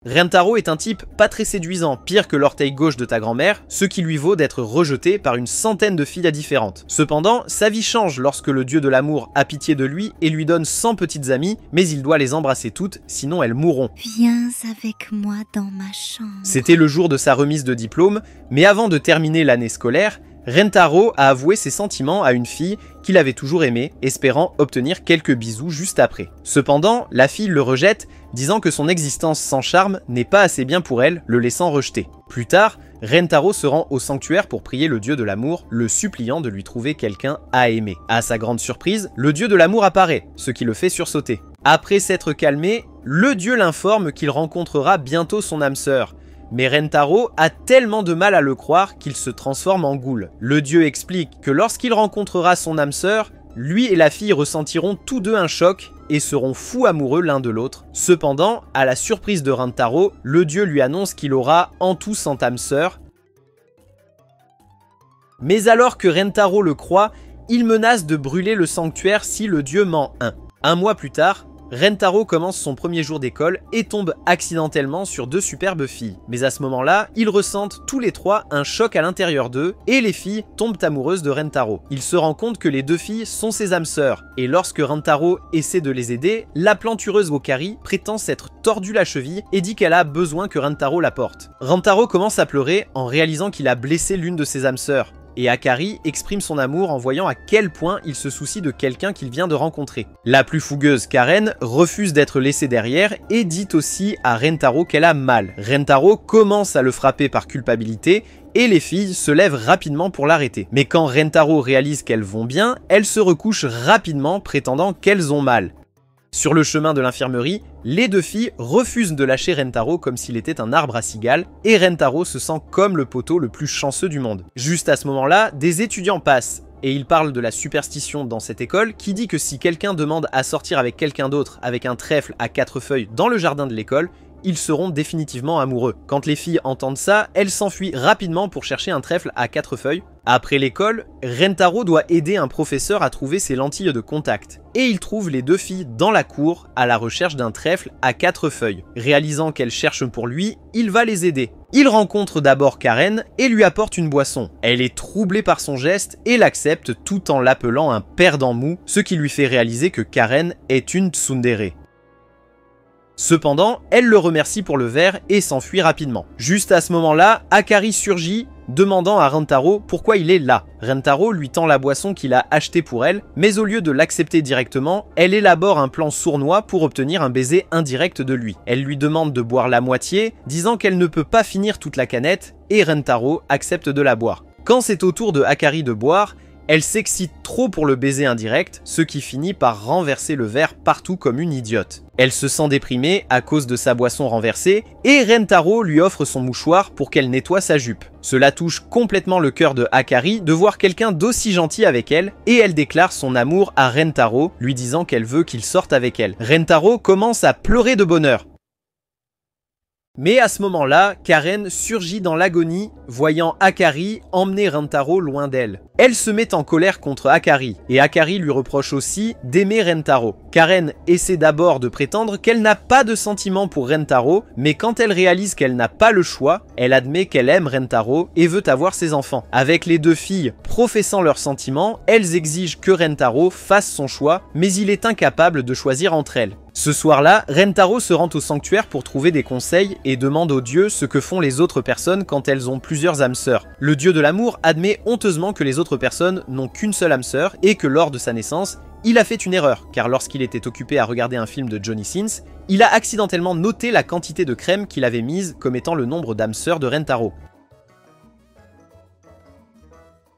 Rentaro est un type pas très séduisant, pire que l'orteil gauche de ta grand-mère, ce qui lui vaut d'être rejeté par une centaine de filles différentes. Cependant, sa vie change lorsque le dieu de l'amour a pitié de lui et lui donne 100 petites amies, mais il doit les embrasser toutes, sinon elles mourront. Viens avec moi dans ma chambre. C'était le jour de sa remise de diplôme, mais avant de terminer l'année scolaire, Rentaro a avoué ses sentiments à une fille qu'il avait toujours aimée, espérant obtenir quelques bisous juste après. Cependant, la fille le rejette, disant que son existence sans charme n'est pas assez bien pour elle, le laissant rejeter. Plus tard, Rentaro se rend au sanctuaire pour prier le dieu de l'amour, le suppliant de lui trouver quelqu'un à aimer. À sa grande surprise, le dieu de l'amour apparaît, ce qui le fait sursauter. Après s'être calmé, le dieu l'informe qu'il rencontrera bientôt son âme sœur. Mais Rentaro a tellement de mal à le croire qu'il se transforme en goule. Le dieu explique que lorsqu'il rencontrera son âme sœur, lui et la fille ressentiront tous deux un choc et seront fous amoureux l'un de l'autre. Cependant, à la surprise de Rentaro, le dieu lui annonce qu'il aura en tout 100 âmes sœurs. Mais alors que Rentaro le croit, il menace de brûler le sanctuaire si le dieu ment un. Un mois plus tard, Rentaro commence son premier jour d'école et tombe accidentellement sur 2 superbes filles. Mais à ce moment-là, ils ressentent tous les 3 un choc à l'intérieur d'eux et les filles tombent amoureuses de Rentaro. Il se rend compte que les 2 filles sont ses âmes sœurs et lorsque Rentaro essaie de les aider, la plantureuse Okari prétend s'être tordu la cheville et dit qu'elle a besoin que Rentaro la porte. Rentaro commence à pleurer en réalisant qu'il a blessé l'une de ses âmes sœurs. Et Akari exprime son amour en voyant à quel point il se soucie de quelqu'un qu'il vient de rencontrer. La plus fougueuse Karen refuse d'être laissée derrière et dit aussi à Rentaro qu'elle a mal. Rentaro commence à le frapper par culpabilité et les filles se lèvent rapidement pour l'arrêter. Mais quand Rentaro réalise qu'elles vont bien, elles se recouchent rapidement prétendant qu'elles ont mal. Sur le chemin de l'infirmerie, les 2 filles refusent de lâcher Rentaro comme s'il était un arbre à cigales, et Rentaro se sent comme le poteau le plus chanceux du monde. Juste à ce moment-là, des étudiants passent, et ils parlent de la superstition dans cette école qui dit que si quelqu'un demande à sortir avec quelqu'un d'autre avec un trèfle à 4 feuilles dans le jardin de l'école, ils seront définitivement amoureux. Quand les filles entendent ça, elles s'enfuient rapidement pour chercher un trèfle à 4 feuilles. Après l'école, Rentaro doit aider un professeur à trouver ses lentilles de contact. Et il trouve les 2 filles dans la cour à la recherche d'un trèfle à 4 feuilles. Réalisant qu'elles cherchent pour lui, il va les aider. Il rencontre d'abord Karen et lui apporte une boisson. Elle est troublée par son geste et l'accepte tout en l'appelant un perdant mou, ce qui lui fait réaliser que Karen est une tsundere. Cependant, elle le remercie pour le verre et s'enfuit rapidement. Juste à ce moment-là, Akari surgit, demandant à Rentaro pourquoi il est là. Rentaro lui tend la boisson qu'il a achetée pour elle, mais au lieu de l'accepter directement, elle élabore un plan sournois pour obtenir un baiser indirect de lui. Elle lui demande de boire la moitié, disant qu'elle ne peut pas finir toute la canette, et Rentaro accepte de la boire. Quand c'est au tour de Akari de boire, elle s'excite trop pour le baiser indirect, ce qui finit par renverser le verre partout comme une idiote. Elle se sent déprimée à cause de sa boisson renversée et Rentaro lui offre son mouchoir pour qu'elle nettoie sa jupe. Cela touche complètement le cœur de Akari de voir quelqu'un d'aussi gentil avec elle et elle déclare son amour à Rentaro, lui disant qu'elle veut qu'il sorte avec elle. Rentaro commence à pleurer de bonheur. Mais à ce moment-là, Karen surgit dans l'agonie, voyant Akari emmener Rentaro loin d'elle. Elle se met en colère contre Akari, et Akari lui reproche aussi d'aimer Rentaro. Karen essaie d'abord de prétendre qu'elle n'a pas de sentiments pour Rentaro, mais quand elle réalise qu'elle n'a pas le choix, elle admet qu'elle aime Rentaro et veut avoir ses enfants. Avec les 2 filles professant leurs sentiments, elles exigent que Rentaro fasse son choix, mais il est incapable de choisir entre elles. Ce soir-là, Rentaro se rend au sanctuaire pour trouver des conseils et demande aux dieux ce que font les autres personnes quand elles ont plusieurs âmes sœurs. Le dieu de l'amour admet honteusement que les autres personnes n'ont qu'une seule âme sœur et que lors de sa naissance, il a fait une erreur, car lorsqu'il était occupé à regarder un film de Johnny Sins, il a accidentellement noté la quantité de crème qu'il avait mise comme étant le nombre d'âmes sœurs de Rentaro.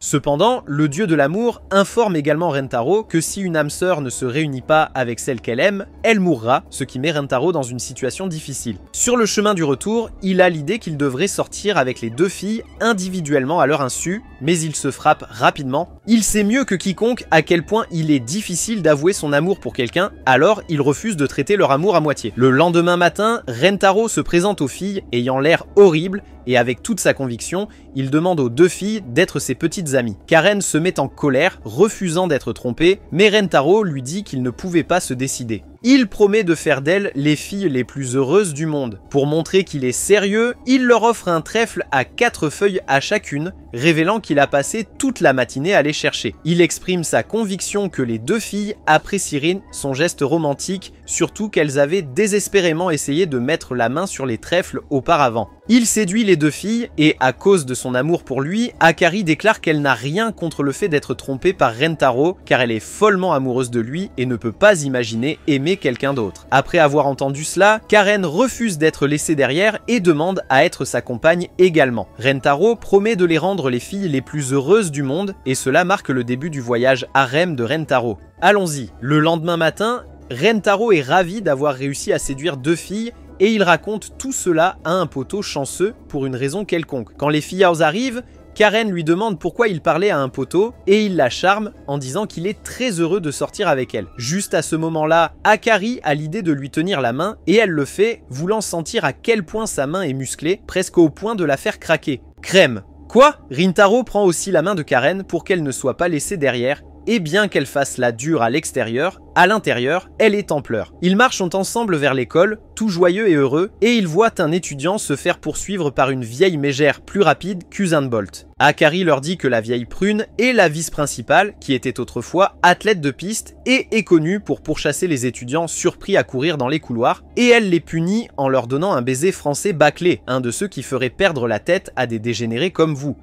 Cependant, le dieu de l'amour informe également Rentaro que si une âme sœur ne se réunit pas avec celle qu'elle aime, elle mourra, ce qui met Rentaro dans une situation difficile. Sur le chemin du retour, il a l'idée qu'il devrait sortir avec les 2 filles individuellement à leur insu, mais il se frappe rapidement. Il sait mieux que quiconque à quel point il est difficile d'avouer son amour pour quelqu'un, alors il refuse de traiter leur amour à moitié. Le lendemain matin, Rentaro se présente aux filles ayant l'air horrible, et avec toute sa conviction, il demande aux 2 filles d'être ses petites amies. Karen se met en colère, refusant d'être trompée, mais Rentaro lui dit qu'il ne pouvait pas se décider. Il promet de faire d'elles les filles les plus heureuses du monde. Pour montrer qu'il est sérieux, il leur offre un trèfle à 4 feuilles à chacune, révélant qu'il a passé toute la matinée à les chercher. Il exprime sa conviction que les 2 filles apprécieraient son geste romantique, surtout qu'elles avaient désespérément essayé de mettre la main sur les trèfles auparavant. Il séduit les 2 filles et, à cause de son amour pour lui, Akari déclare qu'elle n'a rien contre le fait d'être trompée par Rentaro, car elle est follement amoureuse de lui et ne peut pas imaginer aimer quelqu'un d'autre. Après avoir entendu cela, Karen refuse d'être laissée derrière et demande à être sa compagne également. Rentaro promet de les rendre les filles les plus heureuses du monde et cela marque le début du voyage harem de Rentaro. Allons-y. Le lendemain matin, Rentaro est ravi d'avoir réussi à séduire 2 filles et il raconte tout cela à un poteau chanceux pour une raison quelconque. Quand les filles arrivent, Karen lui demande pourquoi il parlait à un poteau et il la charme en disant qu'il est très heureux de sortir avec elle. Juste à ce moment-là, Akari a l'idée de lui tenir la main et elle le fait, voulant sentir à quel point sa main est musclée, presque au point de la faire craquer. Crème. Quoi? Rintaro prend aussi la main de Karen pour qu'elle ne soit pas laissée derrière, et bien qu'elle fasse la dure à l'extérieur, à l'intérieur, elle est en pleurs. Ils marchent ensemble vers l'école, tout joyeux et heureux, et ils voient un étudiant se faire poursuivre par une vieille mégère plus rapide qu'Usain Bolt. Akari leur dit que la vieille prune est la vice-principale, qui était autrefois athlète de piste et est connue pour pourchasser les étudiants surpris à courir dans les couloirs, et elle les punit en leur donnant un baiser français bâclé, un de ceux qui ferait perdre la tête à des dégénérés comme vous.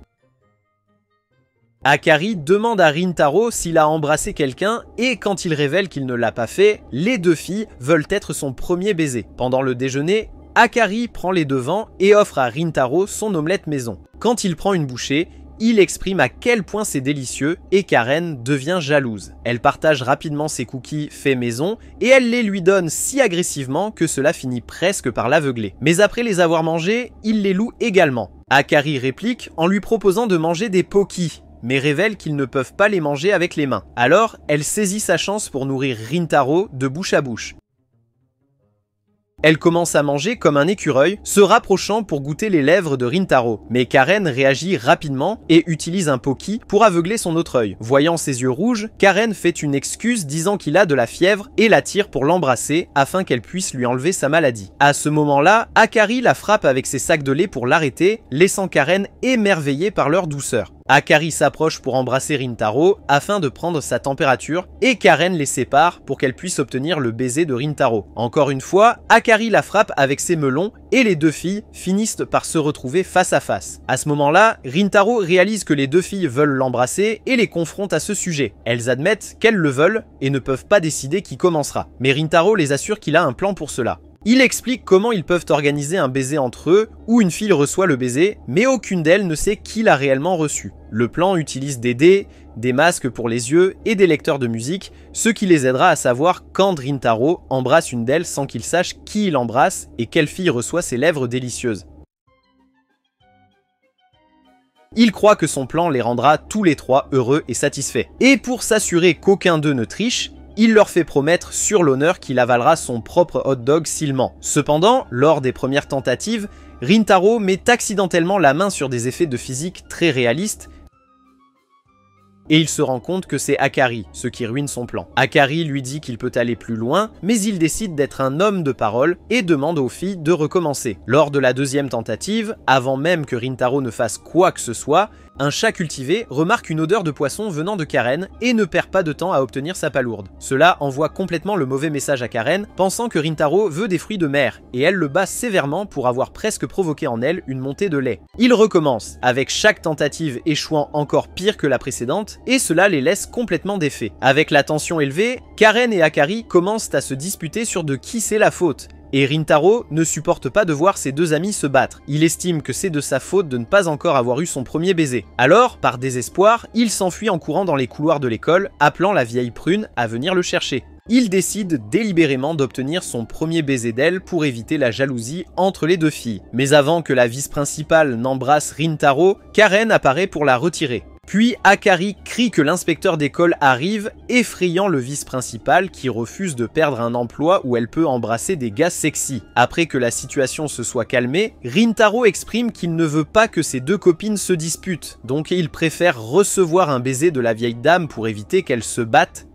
Akari demande à Rintaro s'il a embrassé quelqu'un et quand il révèle qu'il ne l'a pas fait, les 2 filles veulent être son premier baiser. Pendant le déjeuner, Akari prend les devants et offre à Rintaro son omelette maison. Quand il prend une bouchée, il exprime à quel point c'est délicieux et Karen devient jalouse. Elle partage rapidement ses cookies faits maison et elle les lui donne si agressivement que cela finit presque par l'aveugler. Mais après les avoir mangés, il les loue également. Akari réplique en lui proposant de manger des pokis, mais révèle qu'ils ne peuvent pas les manger avec les mains. Alors, elle saisit sa chance pour nourrir Rintaro de bouche à bouche. Elle commence à manger comme un écureuil, se rapprochant pour goûter les lèvres de Rintaro. Mais Karen réagit rapidement et utilise un poki pour aveugler son autre œil. Voyant ses yeux rouges, Karen fait une excuse disant qu'il a de la fièvre et l'attire pour l'embrasser afin qu'elle puisse lui enlever sa maladie. À ce moment-là, Akari la frappe avec ses sacs de lait pour l'arrêter, laissant Karen émerveillée par leur douceur. Akari s'approche pour embrasser Rintaro afin de prendre sa température et Karen les sépare pour qu'elle puisse obtenir le baiser de Rintaro. Encore une fois, Akari la frappe avec ses melons et les 2 filles finissent par se retrouver face à face. À ce moment-là, Rintaro réalise que les 2 filles veulent l'embrasser et les confronte à ce sujet. Elles admettent qu'elles le veulent et ne peuvent pas décider qui commencera. Mais Rintaro les assure qu'il a un plan pour cela. Il explique comment ils peuvent organiser un baiser entre eux, où une fille reçoit le baiser, mais aucune d'elles ne sait qui l'a réellement reçu. Le plan utilise des dés, des masques pour les yeux et des lecteurs de musique, ce qui les aidera à savoir quand Rintaro embrasse une d'elles sans qu'il sache qui il embrasse et quelle fille reçoit ses lèvres délicieuses. Il croit que son plan les rendra tous les 3 heureux et satisfaits. Et pour s'assurer qu'aucun d'eux ne triche, il leur fait promettre sur l'honneur qu'il avalera son propre hot dog s'il ment. Cependant, lors des premières tentatives, Rintaro met accidentellement la main sur des effets de physique très réalistes et il se rend compte que c'est Akari, ce qui ruine son plan. Akari lui dit qu'il peut aller plus loin, mais il décide d'être un homme de parole et demande aux filles de recommencer. Lors de la 2e tentative, avant même que Rintaro ne fasse quoi que ce soit, un chat cultivé remarque une odeur de poisson venant de Karen et ne perd pas de temps à obtenir sa palourde. Cela envoie complètement le mauvais message à Karen, pensant que Rintaro veut des fruits de mer, et elle le bat sévèrement pour avoir presque provoqué en elle une montée de lait. Il recommence, avec chaque tentative échouant encore pire que la précédente, et cela les laisse complètement défaits. Avec la tension élevée, Karen et Akari commencent à se disputer sur de qui c'est la faute. Et Rintaro ne supporte pas de voir ses 2 amis se battre. Il estime que c'est de sa faute de ne pas encore avoir eu son premier baiser. Alors, par désespoir, il s'enfuit en courant dans les couloirs de l'école, appelant la vieille prune à venir le chercher. Il décide délibérément d'obtenir son premier baiser d'elle pour éviter la jalousie entre les 2 filles. Mais avant que la vice-principale n'embrasse Rintaro, Karen apparaît pour la retirer. Puis Akari crie que l'inspecteur d'école arrive, effrayant le vice-principal qui refuse de perdre un emploi où elle peut embrasser des gars sexy. Après que la situation se soit calmée, Rintaro exprime qu'il ne veut pas que ses 2 copines se disputent, donc il préfère recevoir un baiser de la vieille dame pour éviter qu'elles se battent.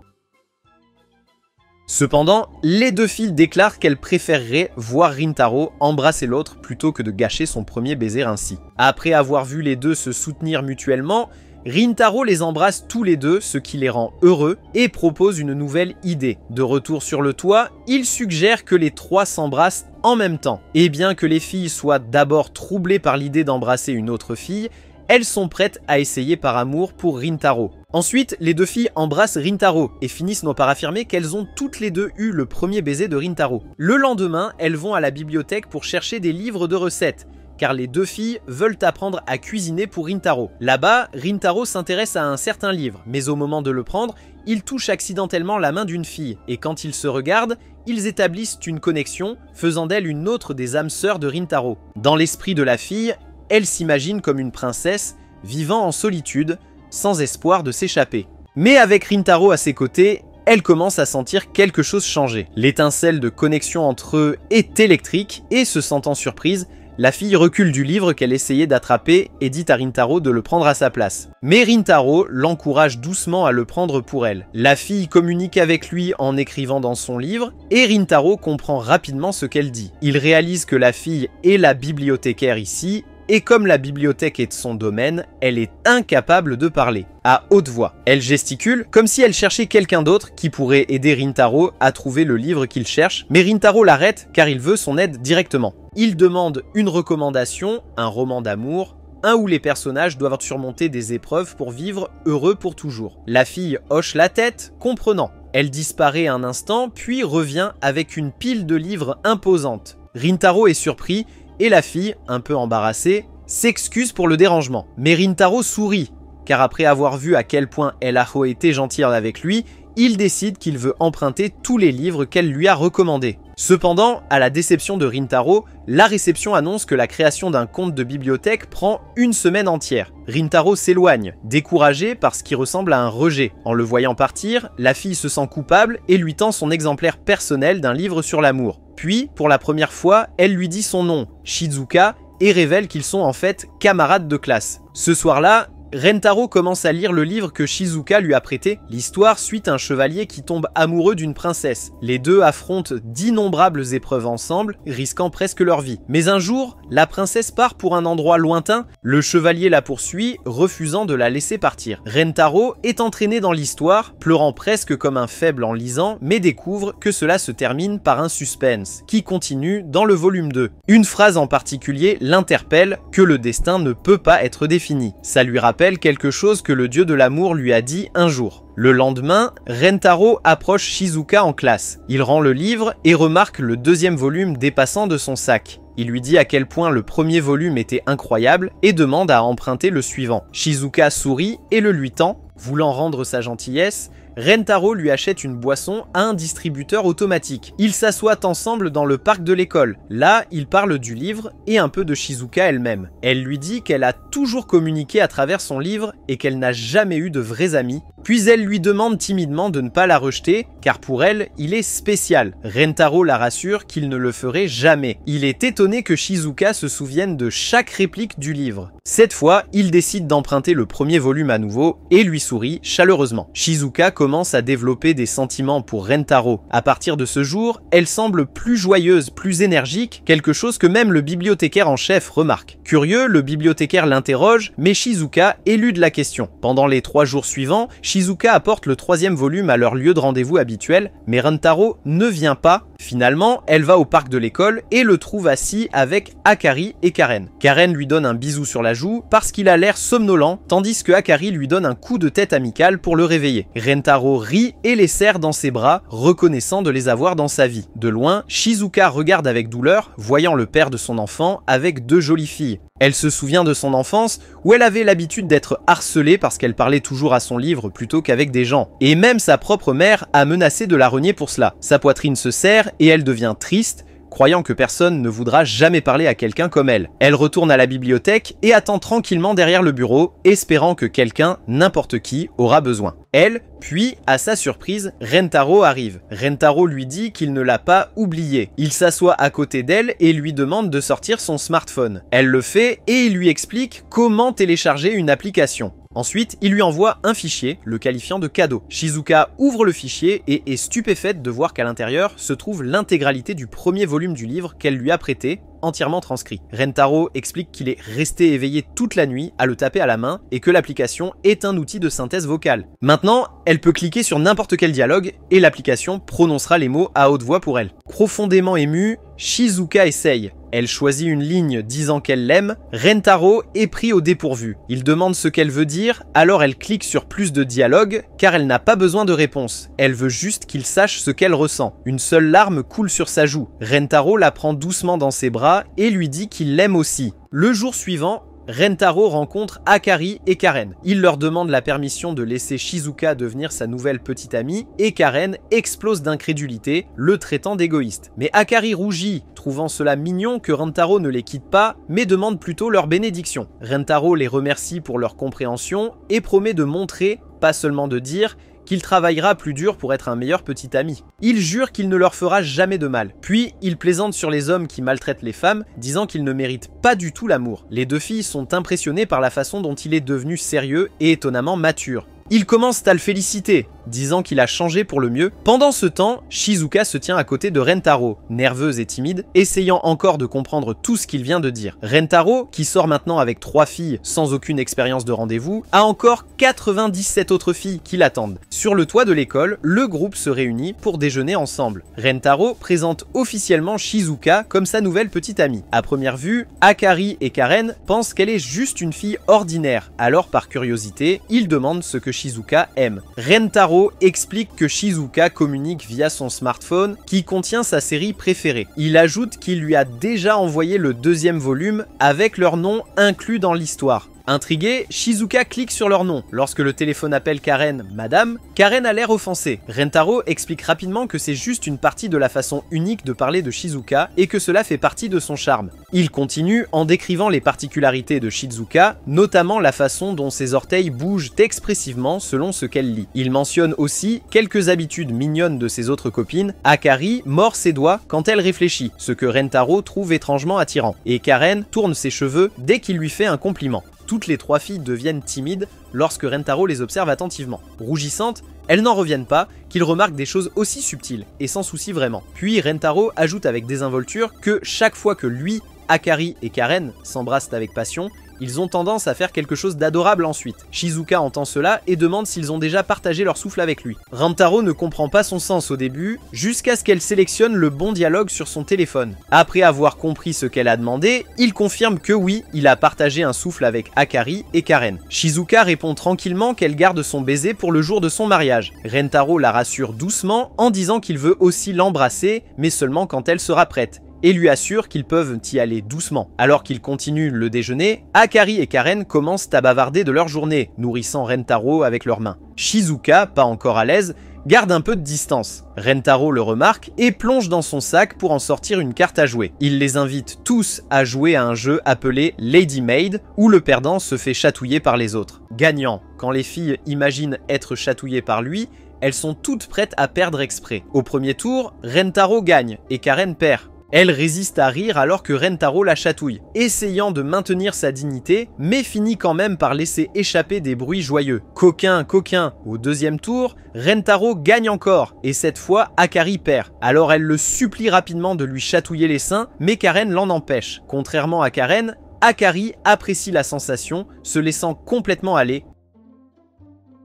Cependant, les deux filles déclarent qu'elles préféreraient voir Rintaro embrasser l'autre plutôt que de gâcher son premier baiser ainsi. Après avoir vu les deux se soutenir mutuellement, Rintaro les embrasse tous les deux, ce qui les rend heureux, et propose une nouvelle idée. De retour sur le toit, il suggère que les trois s'embrassent en même temps. Et bien que les filles soient d'abord troublées par l'idée d'embrasser une autre fille, elles sont prêtes à essayer par amour pour Rintaro. Ensuite, les deux filles embrassent Rintaro et finissent par affirmer qu'elles ont toutes les deux eu le premier baiser de Rintaro. Le lendemain, elles vont à la bibliothèque pour chercher des livres de recettes, car les deux filles veulent apprendre à cuisiner pour Rintaro. Là-bas, Rintaro s'intéresse à un certain livre, mais au moment de le prendre, il touche accidentellement la main d'une fille, et quand ils se regardent, ils établissent une connexion, faisant d'elle une autre des âmes sœurs de Rintaro. Dans l'esprit de la fille, elle s'imagine comme une princesse, vivant en solitude, sans espoir de s'échapper. Mais avec Rintaro à ses côtés, elle commence à sentir quelque chose changer. L'étincelle de connexion entre eux est électrique, et se sentant surprise, la fille recule du livre qu'elle essayait d'attraper et dit à Rintaro de le prendre à sa place. Mais Rintaro l'encourage doucement à le prendre pour elle. La fille communique avec lui en écrivant dans son livre et Rintaro comprend rapidement ce qu'elle dit. Il réalise que la fille est la bibliothécaire ici et comme la bibliothèque est de son domaine, elle est incapable de parler, à haute voix. Elle gesticule comme si elle cherchait quelqu'un d'autre qui pourrait aider Rintaro à trouver le livre qu'il cherche, mais Rintaro l'arrête car il veut son aide directement. Il demande une recommandation, un roman d'amour, un où les personnages doivent surmonter des épreuves pour vivre heureux pour toujours. La fille hoche la tête, comprenant. Elle disparaît un instant, puis revient avec une pile de livres imposante. Rintaro est surpris, et la fille, un peu embarrassée, s'excuse pour le dérangement. Mais Rintaro sourit, car après avoir vu à quel point elle a été gentille avec lui, il décide qu'il veut emprunter tous les livres qu'elle lui a recommandés. Cependant, à la déception de Rintaro, la réception annonce que la création d'un compte de bibliothèque prend une semaine entière. Rintaro s'éloigne, découragé par ce qui ressemble à un rejet. En le voyant partir, la fille se sent coupable et lui tend son exemplaire personnel d'un livre sur l'amour. Puis, pour la première fois, elle lui dit son nom, Shizuka, et révèle qu'ils sont en fait camarades de classe. Ce soir-là, Rentaro commence à lire le livre que Shizuka lui a prêté. L'histoire suit un chevalier qui tombe amoureux d'une princesse. Les deux affrontent d'innombrables épreuves ensemble, risquant presque leur vie. Mais un jour, la princesse part pour un endroit lointain. Le chevalier la poursuit, refusant de la laisser partir. Rentaro est entraîné dans l'histoire, pleurant presque comme un faible en lisant, mais découvre que cela se termine par un suspense, qui continue dans le volume 2. Une phrase en particulier l'interpelle, que le destin ne peut pas être défini. Ça lui rappelle quelque chose que le dieu de l'amour lui a dit un jour. Le lendemain, Rentaro approche Shizuka en classe. Il rend le livre et remarque le deuxième volume dépassant de son sac. Il lui dit à quel point le premier volume était incroyable et demande à emprunter le suivant. Shizuka sourit et le lui tend. Voulant rendre sa gentillesse, Rentaro lui achète une boisson à un distributeur automatique. Ils s'assoient ensemble dans le parc de l'école. Là, ils parlent du livre et un peu de Shizuka elle-même. Elle lui dit qu'elle a toujours communiqué à travers son livre et qu'elle n'a jamais eu de vrais amis. Puis elle lui demande timidement de ne pas la rejeter, car pour elle, il est spécial. Rentaro la rassure qu'il ne le ferait jamais. Il est étonné que Shizuka se souvienne de chaque réplique du livre. Cette fois, il décide d'emprunter le premier volume à nouveau et lui sourit chaleureusement. Shizuka commence à développer des sentiments pour Rentaro. À partir de ce jour, elle semble plus joyeuse, plus énergique, quelque chose que même le bibliothécaire en chef remarque. Curieux, le bibliothécaire l'interroge, mais Shizuka élude la question. Pendant les 3 jours suivants, Shizuka apporte le 3e volume à leur lieu de rendez-vous habituel, mais Rentaro ne vient pas. Finalement, elle va au parc de l'école et le trouve assis avec Akari et Karen. Karen lui donne un bisou sur la joue parce qu'il a l'air somnolent, tandis que Akari lui donne un coup de tête amical pour le réveiller. Rentaro rit et les serre dans ses bras, reconnaissant de les avoir dans sa vie. De loin, Shizuka regarde avec douleur, voyant le père de son enfant avec 2 jolies filles. Elle se souvient de son enfance où elle avait l'habitude d'être harcelée parce qu'elle parlait toujours à son livre plutôt qu'avec des gens. Et même sa propre mère a menacé de la renier pour cela. Sa poitrine se serre et elle devient triste, croyant que personne ne voudra jamais parler à quelqu'un comme elle. Elle retourne à la bibliothèque et attend tranquillement derrière le bureau, espérant que quelqu'un, n'importe qui, aura besoin. Elle, puis, à sa surprise, Rentaro arrive. Rentaro lui dit qu'il ne l'a pas oubliée. Il s'assoit à côté d'elle et lui demande de sortir son smartphone. Elle le fait et il lui explique comment télécharger une application. Ensuite, il lui envoie un fichier, le qualifiant de cadeau. Shizuka ouvre le fichier et est stupéfaite de voir qu'à l'intérieur se trouve l'intégralité du premier volume du livre qu'elle lui a prêté, entièrement transcrit. Rentaro explique qu'il est resté éveillé toute la nuit à le taper à la main et que l'application est un outil de synthèse vocale. Maintenant, elle peut cliquer sur n'importe quel dialogue et l'application prononcera les mots à haute voix pour elle. Profondément émue, Shizuka essaye. Elle choisit une ligne disant qu'elle l'aime, Rentaro est pris au dépourvu. Il demande ce qu'elle veut dire, alors elle clique sur plus de dialogue, car elle n'a pas besoin de réponse. Elle veut juste qu'il sache ce qu'elle ressent. Une seule larme coule sur sa joue. Rentaro la prend doucement dans ses bras et lui dit qu'il l'aime aussi. Le jour suivant, Rentaro rencontre Akari et Karen. Il leur demande la permission de laisser Shizuka devenir sa nouvelle petite amie et Karen explose d'incrédulité, le traitant d'égoïste. Mais Akari rougit, trouvant cela mignon que Rentaro ne les quitte pas, mais demande plutôt leur bénédiction. Rentaro les remercie pour leur compréhension et promet de montrer, pas seulement de dire, qu'il travaillera plus dur pour être un meilleur petit ami. Il jure qu'il ne leur fera jamais de mal. Puis, il plaisante sur les hommes qui maltraitent les femmes, disant qu'ils ne méritent pas du tout l'amour. Les deux filles sont impressionnées par la façon dont il est devenu sérieux et étonnamment mature. Ils commencent à le féliciter, disant qu'il a changé pour le mieux. Pendant ce temps, Shizuka se tient à côté de Rentaro, nerveuse et timide, essayant encore de comprendre tout ce qu'il vient de dire. Rentaro, qui sort maintenant avec 3 filles sans aucune expérience de rendez-vous, a encore 97 autres filles qui l'attendent. Sur le toit de l'école, le groupe se réunit pour déjeuner ensemble. Rentaro présente officiellement Shizuka comme sa nouvelle petite amie. À première vue, Akari et Karen pensent qu'elle est juste une fille ordinaire, alors par curiosité, ils demandent ce que Shizuka aime. Rentaro explique que Shizuka communique via son smartphone qui contient sa série préférée. Il ajoute qu'il lui a déjà envoyé le 2e volume avec leur nom inclus dans l'histoire. Intrigué, Shizuka clique sur leur nom. Lorsque le téléphone appelle Karen « Madame », Karen a l'air offensée. Rentaro explique rapidement que c'est juste une partie de la façon unique de parler de Shizuka et que cela fait partie de son charme. Il continue en décrivant les particularités de Shizuka, notamment la façon dont ses orteils bougent expressivement selon ce qu'elle lit. Il mentionne aussi quelques habitudes mignonnes de ses autres copines. Akari mord ses doigts quand elle réfléchit, ce que Rentaro trouve étrangement attirant. Et Karen tourne ses cheveux dès qu'il lui fait un compliment. Toutes les 3 filles deviennent timides lorsque Rentaro les observe attentivement. Rougissantes, elles n'en reviennent pas qu'il remarque des choses aussi subtiles et s'en soucie vraiment. Puis Rentaro ajoute avec désinvolture que chaque fois que lui, Akari et Karen s'embrassent avec passion, ils ont tendance à faire quelque chose d'adorable ensuite. Shizuka entend cela et demande s'ils ont déjà partagé leur souffle avec lui. Rentaro ne comprend pas son sens au début, jusqu'à ce qu'elle sélectionne le bon dialogue sur son téléphone. Après avoir compris ce qu'elle a demandé, il confirme que oui, il a partagé un souffle avec Akari et Karen. Shizuka répond tranquillement qu'elle garde son baiser pour le jour de son mariage. Rentaro la rassure doucement en disant qu'il veut aussi l'embrasser, mais seulement quand elle sera prête, et lui assure qu'ils peuvent y aller doucement. Alors qu'ils continuent le déjeuner, Akari et Karen commencent à bavarder de leur journée, nourrissant Rentaro avec leurs mains. Shizuka, pas encore à l'aise, garde un peu de distance. Rentaro le remarque et plonge dans son sac pour en sortir une carte à jouer. Il les invite tous à jouer à un jeu appelé Lady Maid, où le perdant se fait chatouiller par les autres. Gagnant, quand les filles imaginent être chatouillées par lui, elles sont toutes prêtes à perdre exprès. Au premier tour, Rentaro gagne et Karen perd. Elle résiste à rire alors que Rentaro la chatouille, essayant de maintenir sa dignité, mais finit quand même par laisser échapper des bruits joyeux. Coquin, coquin. Au 2e tour, Rentaro gagne encore, et cette fois, Akari perd. Alors elle le supplie rapidement de lui chatouiller les seins, mais Karen l'en empêche. Contrairement à Karen, Akari apprécie la sensation, se laissant complètement aller.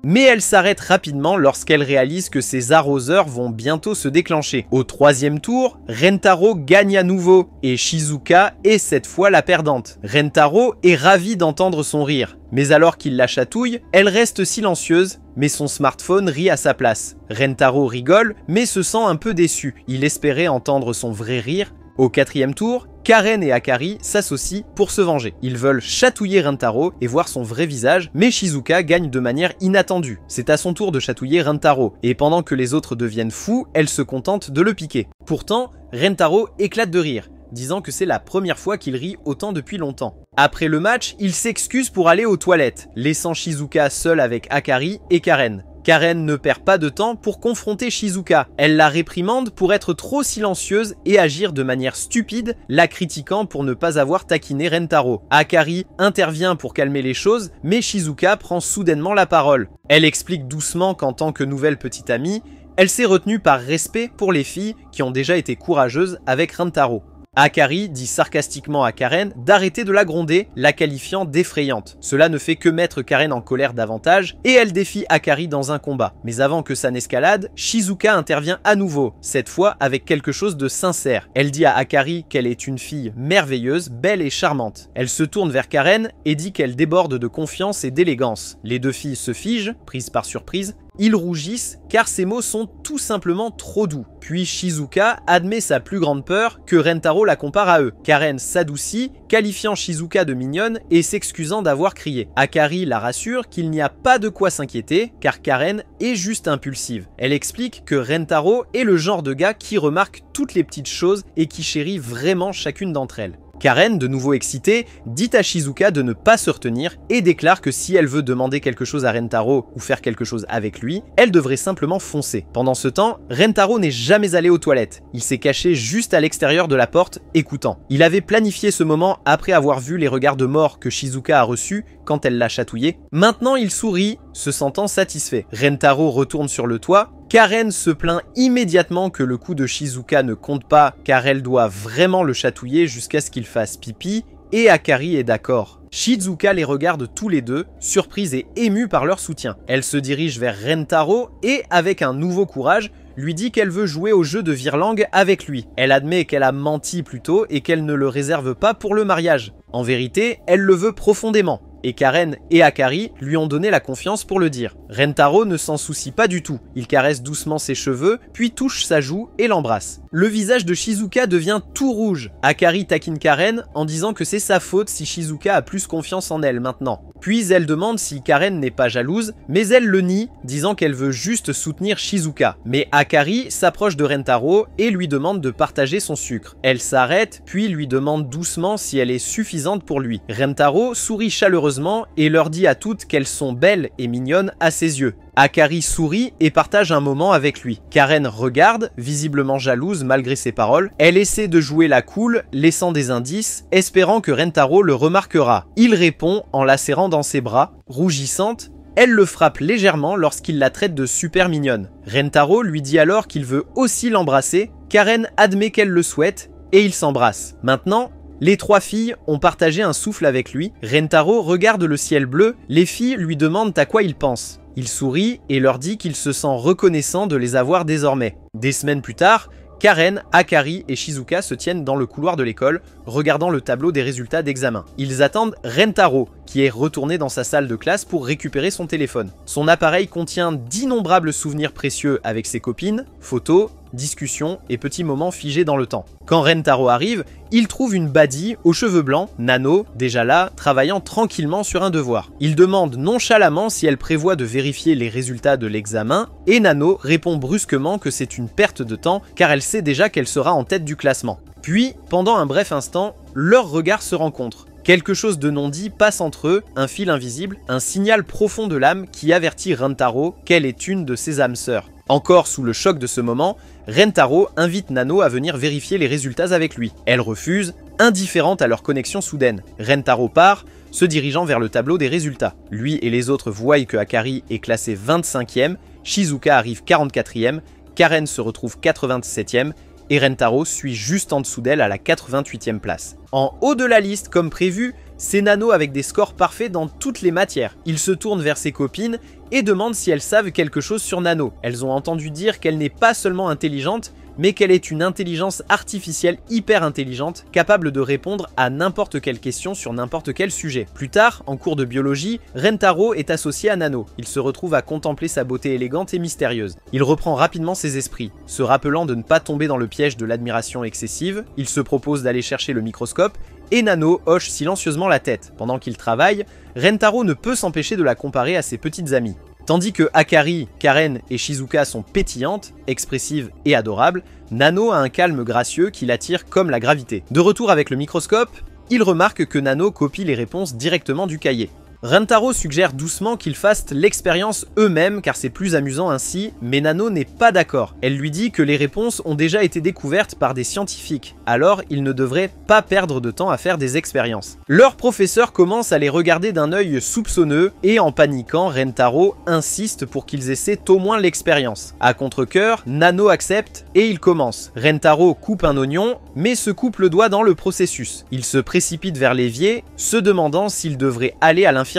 Mais elle s'arrête rapidement lorsqu'elle réalise que ses arroseurs vont bientôt se déclencher. Au 3e tour, Rentaro gagne à nouveau, et Shizuka est cette fois la perdante. Rentaro est ravi d'entendre son rire, mais alors qu'il la chatouille, elle reste silencieuse, mais son smartphone rit à sa place. Rentaro rigole, mais se sent un peu déçu. Il espérait entendre son vrai rire. Au 4e tour, Karen et Akari s'associent pour se venger. Ils veulent chatouiller Rentaro et voir son vrai visage, mais Shizuka gagne de manière inattendue. C'est à son tour de chatouiller Rentaro, et pendant que les autres deviennent fous, elle se contente de le piquer. Pourtant, Rentaro éclate de rire, disant que c'est la première fois qu'il rit autant depuis longtemps. Après le match, il s'excuse pour aller aux toilettes, laissant Shizuka seule avec Akari et Karen. Karen ne perd pas de temps pour confronter Shizuka. Elle la réprimande pour être trop silencieuse et agir de manière stupide, la critiquant pour ne pas avoir taquiné Rentaro. Akari intervient pour calmer les choses, mais Shizuka prend soudainement la parole. Elle explique doucement qu'en tant que nouvelle petite amie, elle s'est retenue par respect pour les filles qui ont déjà été courageuses avec Rentaro. Akari dit sarcastiquement à Karen d'arrêter de la gronder, la qualifiant d'effrayante. Cela ne fait que mettre Karen en colère davantage et elle défie Akari dans un combat. Mais avant que ça n'escalade, Shizuka intervient à nouveau, cette fois avec quelque chose de sincère. Elle dit à Akari qu'elle est une fille merveilleuse, belle et charmante. Elle se tourne vers Karen et dit qu'elle déborde de confiance et d'élégance. Les deux filles se figent, prises par surprise. Ils rougissent car ces mots sont tout simplement trop doux. Puis Shizuka admet sa plus grande peur que Rentaro la compare à eux. Karen s'adoucit, qualifiant Shizuka de mignonne et s'excusant d'avoir crié. Akari la rassure qu'il n'y a pas de quoi s'inquiéter car Karen est juste impulsive. Elle explique que Rentaro est le genre de gars qui remarque toutes les petites choses et qui chérit vraiment chacune d'entre elles. Karen, de nouveau excitée, dit à Shizuka de ne pas se retenir et déclare que si elle veut demander quelque chose à Rentaro ou faire quelque chose avec lui, elle devrait simplement foncer. Pendant ce temps, Rentaro n'est jamais allé aux toilettes. Il s'est caché juste à l'extérieur de la porte, écoutant. Il avait planifié ce moment après avoir vu les regards de mort que Shizuka a reçus quand elle l'a chatouillé. Maintenant, il sourit, se sentant satisfait. Rentaro retourne sur le toit. Karen se plaint immédiatement que le coup de Shizuka ne compte pas car elle doit vraiment le chatouiller jusqu'à ce qu'il fasse pipi et Akari est d'accord. Shizuka les regarde tous les deux, surprise et émue par leur soutien. Elle se dirige vers Rentaro et, avec un nouveau courage, lui dit qu'elle veut jouer au jeu de Virlang avec lui. Elle admet qu'elle a menti plus tôt et qu'elle ne le réserve pas pour le mariage. En vérité, elle le veut profondément. Et Karen et Akari lui ont donné la confiance pour le dire. Rentaro ne s'en soucie pas du tout. Il caresse doucement ses cheveux, puis touche sa joue et l'embrasse. Le visage de Shizuka devient tout rouge. Akari taquine Karen en disant que c'est sa faute si Shizuka a plus confiance en elle maintenant. Puis elle demande si Karen n'est pas jalouse, mais elle le nie, disant qu'elle veut juste soutenir Shizuka. Mais Akari s'approche de Rentaro et lui demande de partager son sucre. Elle s'arrête, puis lui demande doucement si elle est suffisante pour lui. Rentaro sourit chaleureusement et leur dit à toutes qu'elles sont belles et mignonnes à ses yeux. Akari sourit et partage un moment avec lui. Karen regarde, visiblement jalouse malgré ses paroles. Elle essaie de jouer la cool, laissant des indices, espérant que Rentaro le remarquera. Il répond en la serrant dans ses bras. Rougissante, elle le frappe légèrement lorsqu'il la traite de super mignonne. Rentaro lui dit alors qu'il veut aussi l'embrasser. Karen admet qu'elle le souhaite et ils s'embrassent. Maintenant, les trois filles ont partagé un souffle avec lui. Rentaro regarde le ciel bleu. Les filles lui demandent à quoi il pense. Il sourit et leur dit qu'il se sent reconnaissant de les avoir désormais. Des semaines plus tard, Karen, Akari et Shizuka se tiennent dans le couloir de l'école, regardant le tableau des résultats d'examen. Ils attendent Rentaro, qui est retourné dans sa salle de classe pour récupérer son téléphone. Son appareil contient d'innombrables souvenirs précieux avec ses copines, photos, discussions et petits moments figés dans le temps. Quand Rentaro arrive, il trouve une baddie aux cheveux blancs, Nano, déjà là, travaillant tranquillement sur un devoir. Il demande nonchalamment si elle prévoit de vérifier les résultats de l'examen, et Nano répond brusquement que c'est une perte de temps car elle sait déjà qu'elle sera en tête du classement. Puis, pendant un bref instant, leurs regards se rencontrent. Quelque chose de non dit passe entre eux, un fil invisible, un signal profond de l'âme qui avertit Rentaro qu'elle est une de ses âmes sœurs. Encore sous le choc de ce moment, Rentaro invite Nano à venir vérifier les résultats avec lui. Elle refuse, indifférente à leur connexion soudaine. Rentaro part, se dirigeant vers le tableau des résultats. Lui et les autres voient que Akari est classé 25e, Shizuka arrive 44e, Karen se retrouve 87e, et Rentaro suit juste en dessous d'elle à la 88e place. En haut de la liste, comme prévu, c'est Nano avec des scores parfaits dans toutes les matières. Il se tourne vers ses copines et demande si elles savent quelque chose sur Nano. Elles ont entendu dire qu'elle n'est pas seulement intelligente, mais qu'elle est une intelligence artificielle hyper intelligente, capable de répondre à n'importe quelle question sur n'importe quel sujet. Plus tard, en cours de biologie, Rentaro est associé à Nano. Il se retrouve à contempler sa beauté élégante et mystérieuse. Il reprend rapidement ses esprits. Se rappelant de ne pas tomber dans le piège de l'admiration excessive, il se propose d'aller chercher le microscope, et Nano hoche silencieusement la tête. Pendant qu'il travaille, Rentaro ne peut s'empêcher de la comparer à ses petites amies. Tandis que Akari, Karen et Shizuka sont pétillantes, expressives et adorables, Nano a un calme gracieux qui l'attire comme la gravité. De retour avec le microscope, il remarque que Nano copie les réponses directement du cahier. Rentaro suggère doucement qu'ils fassent l'expérience eux-mêmes car c'est plus amusant ainsi, mais Nano n'est pas d'accord. Elle lui dit que les réponses ont déjà été découvertes par des scientifiques, alors ils ne devraient pas perdre de temps à faire des expériences. Leur professeur commence à les regarder d'un œil soupçonneux et en paniquant, Rentaro insiste pour qu'ils essaient au moins l'expérience. À contre-cœur, Nano accepte et il commence. Rentaro coupe un oignon, mais se coupe le doigt dans le processus. Il se précipite vers l'évier, se demandant s'il devrait aller à l'infirmerie.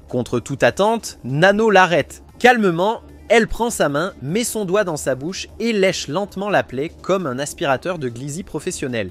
Contre toute attente, Nano l'arrête. Calmement, elle prend sa main, met son doigt dans sa bouche et lèche lentement la plaie comme un aspirateur de glisis professionnel.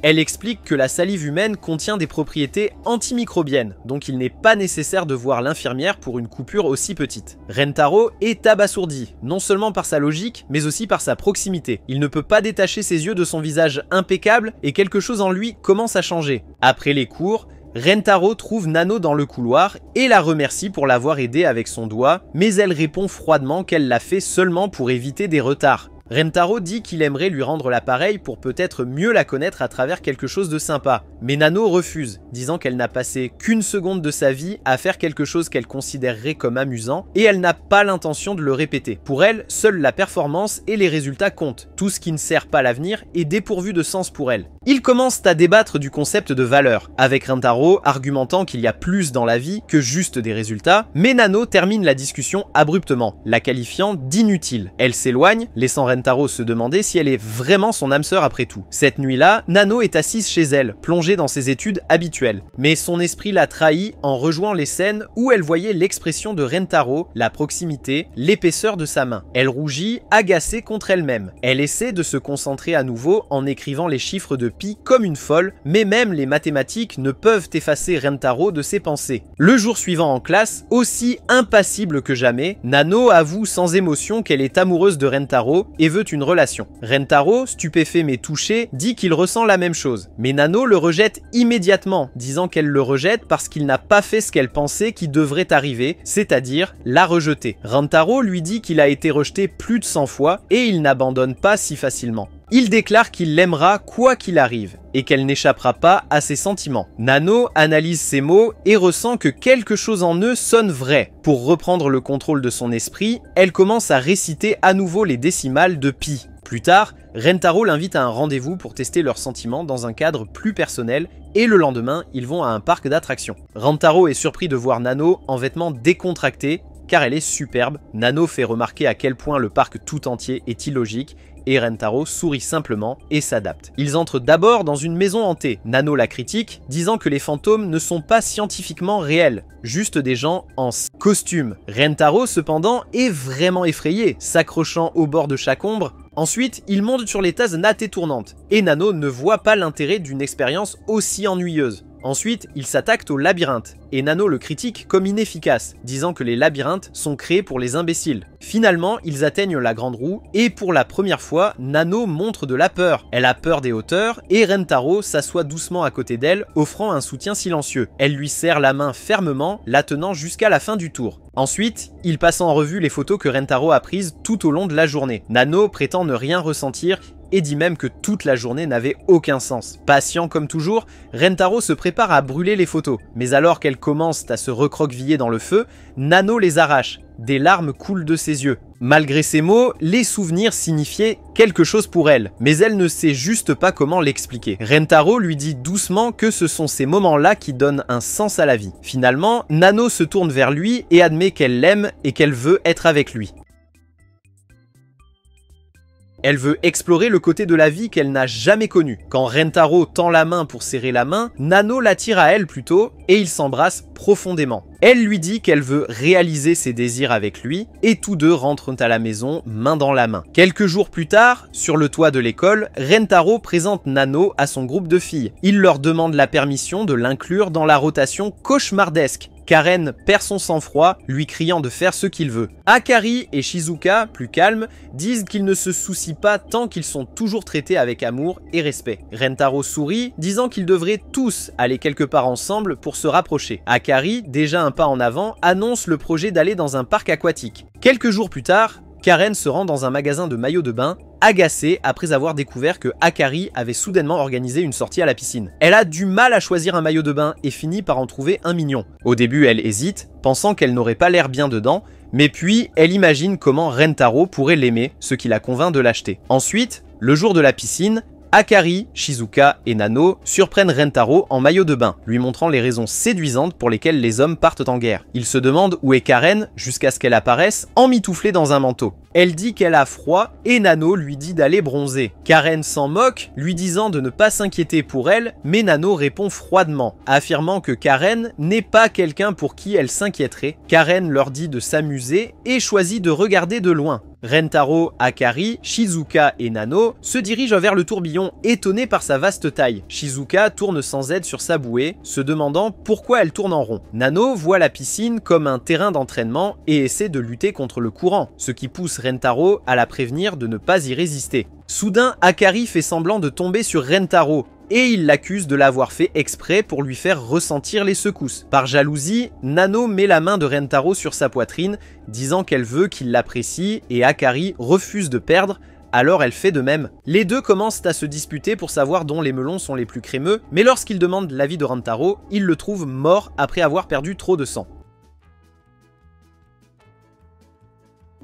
Elle explique que la salive humaine contient des propriétés antimicrobiennes, donc il n'est pas nécessaire de voir l'infirmière pour une coupure aussi petite. Rentaro est abasourdi, non seulement par sa logique, mais aussi par sa proximité. Il ne peut pas détacher ses yeux de son visage impeccable et quelque chose en lui commence à changer. Après les cours, Rentaro trouve Nano dans le couloir et la remercie pour l'avoir aidé avec son doigt, mais elle répond froidement qu'elle l'a fait seulement pour éviter des retards. Rentaro dit qu'il aimerait lui rendre l'appareil pour peut-être mieux la connaître à travers quelque chose de sympa. Mais Nano refuse, disant qu'elle n'a passé qu'une seconde de sa vie à faire quelque chose qu'elle considérerait comme amusant et elle n'a pas l'intention de le répéter. Pour elle, seule la performance et les résultats comptent. Tout ce qui ne sert pas l'avenir est dépourvu de sens pour elle. Ils commencent à débattre du concept de valeur, avec Rentaro argumentant qu'il y a plus dans la vie que juste des résultats, mais Nano termine la discussion abruptement, la qualifiant d'inutile. Elle s'éloigne, laissant Rentaro se demander si elle est vraiment son âme sœur après tout. Cette nuit-là, Nano est assise chez elle, plongée dans ses études habituelles. Mais son esprit l'a trahie en rejoignant les scènes où elle voyait l'expression de Rentaro, la proximité, l'épaisseur de sa main. Elle rougit, agacée contre elle-même. Elle essaie de se concentrer à nouveau en écrivant les chiffres de pi comme une folle, mais même les mathématiques ne peuvent effacer Rentaro de ses pensées. Le jour suivant en classe, aussi impassible que jamais, Nano avoue sans émotion qu'elle est amoureuse de Rentaro et veut une relation. Rentaro, stupéfait mais touché, dit qu'il ressent la même chose. Mais Nano le rejette immédiatement, disant qu'elle le rejette parce qu'il n'a pas fait ce qu'elle pensait qui devrait arriver, c'est-à-dire la rejeter. Rentaro lui dit qu'il a été rejeté plus de 100 fois et il n'abandonne pas si facilement. Il déclare qu'il l'aimera quoi qu'il arrive et qu'elle n'échappera pas à ses sentiments. Nano analyse ses mots et ressent que quelque chose en eux sonne vrai. Pour reprendre le contrôle de son esprit, elle commence à réciter à nouveau les décimales de pi. Plus tard, Rentaro l'invite à un rendez-vous pour tester leurs sentiments dans un cadre plus personnel et le lendemain, ils vont à un parc d'attractions. Rentaro est surpris de voir Nano en vêtements décontractés car elle est superbe. Nano fait remarquer à quel point le parc tout entier est illogique et Rentaro sourit simplement et s'adapte. Ils entrent d'abord dans une maison hantée. Nano la critique, disant que les fantômes ne sont pas scientifiquement réels, juste des gens en costume. Rentaro cependant est vraiment effrayé, s'accrochant au bord de chaque ombre. Ensuite, ils montent sur les tasses nattes et tournantes, et Nano ne voit pas l'intérêt d'une expérience aussi ennuyeuse. Ensuite, ils s'attaquent au labyrinthe, et Nano le critique comme inefficace, disant que les labyrinthes sont créés pour les imbéciles. Finalement, ils atteignent la grande roue, et pour la première fois, Nano montre de la peur. Elle a peur des hauteurs, et Rentaro s'assoit doucement à côté d'elle, offrant un soutien silencieux. Elle lui serre la main fermement, la tenant jusqu'à la fin du tour. Ensuite, il passe en revue les photos que Rentaro a prises tout au long de la journée. Nano prétend ne rien ressentir, et dit même que toute la journée n'avait aucun sens. Patient comme toujours, Rentaro se prépare à brûler les photos, mais alors qu'elles commencent à se recroqueviller dans le feu, Nano les arrache. Des larmes coulent de ses yeux. Malgré ces mots, les souvenirs signifiaient quelque chose pour elle, mais elle ne sait juste pas comment l'expliquer. Rentaro lui dit doucement que ce sont ces moments-là qui donnent un sens à la vie. Finalement, Nano se tourne vers lui et admet qu'elle l'aime et qu'elle veut être avec lui. Elle veut explorer le côté de la vie qu'elle n'a jamais connu. Quand Rentaro tend la main pour serrer la main, Nano l'attire à elle plutôt et ils s'embrassent profondément. Elle lui dit qu'elle veut réaliser ses désirs avec lui et tous deux rentrent à la maison main dans la main. Quelques jours plus tard, sur le toit de l'école, Rentaro présente Nano à son groupe de filles. Il leur demande la permission de l'inclure dans la rotation cauchemardesque. Karen perd son sang-froid, lui criant de faire ce qu'il veut. Akari et Shizuka, plus calmes, disent qu'ils ne se soucient pas tant qu'ils sont toujours traités avec amour et respect. Rentaro sourit, disant qu'ils devraient tous aller quelque part ensemble pour se rapprocher. Akari, déjà un pas en avant, annonce le projet d'aller dans un parc aquatique. Quelques jours plus tard, Karen se rend dans un magasin de maillots de bain, agacée après avoir découvert que Akari avait soudainement organisé une sortie à la piscine. Elle a du mal à choisir un maillot de bain et finit par en trouver un mignon. Au début, elle hésite, pensant qu'elle n'aurait pas l'air bien dedans, mais puis elle imagine comment Rentaro pourrait l'aimer, ce qui la convainc de l'acheter. Ensuite, le jour de la piscine, Akari, Shizuka et Nano surprennent Rentaro en maillot de bain, lui montrant les raisons séduisantes pour lesquelles les hommes partent en guerre. Il se demande où est Karen jusqu'à ce qu'elle apparaisse, emmitouflée dans un manteau. Elle dit qu'elle a froid et Nano lui dit d'aller bronzer. Karen s'en moque, lui disant de ne pas s'inquiéter pour elle, mais Nano répond froidement, affirmant que Karen n'est pas quelqu'un pour qui elle s'inquiéterait. Karen leur dit de s'amuser et choisit de regarder de loin. Rentaro, Akari, Shizuka et Nano se dirigent vers le tourbillon, étonnés par sa vaste taille. Shizuka tourne sans aide sur sa bouée, se demandant pourquoi elle tourne en rond. Nano voit la piscine comme un terrain d'entraînement et essaie de lutter contre le courant, ce qui pousse Rentaro à la prévenir de ne pas y résister. Soudain, Akari fait semblant de tomber sur Rentaro, et il l'accuse de l'avoir fait exprès pour lui faire ressentir les secousses. Par jalousie, Nano met la main de Rentaro sur sa poitrine, disant qu'elle veut qu'il l'apprécie, et Akari refuse de perdre, alors elle fait de même. Les deux commencent à se disputer pour savoir dont les melons sont les plus crémeux, mais lorsqu'il demande l'avis de Rentaro, il le trouve mort après avoir perdu trop de sang.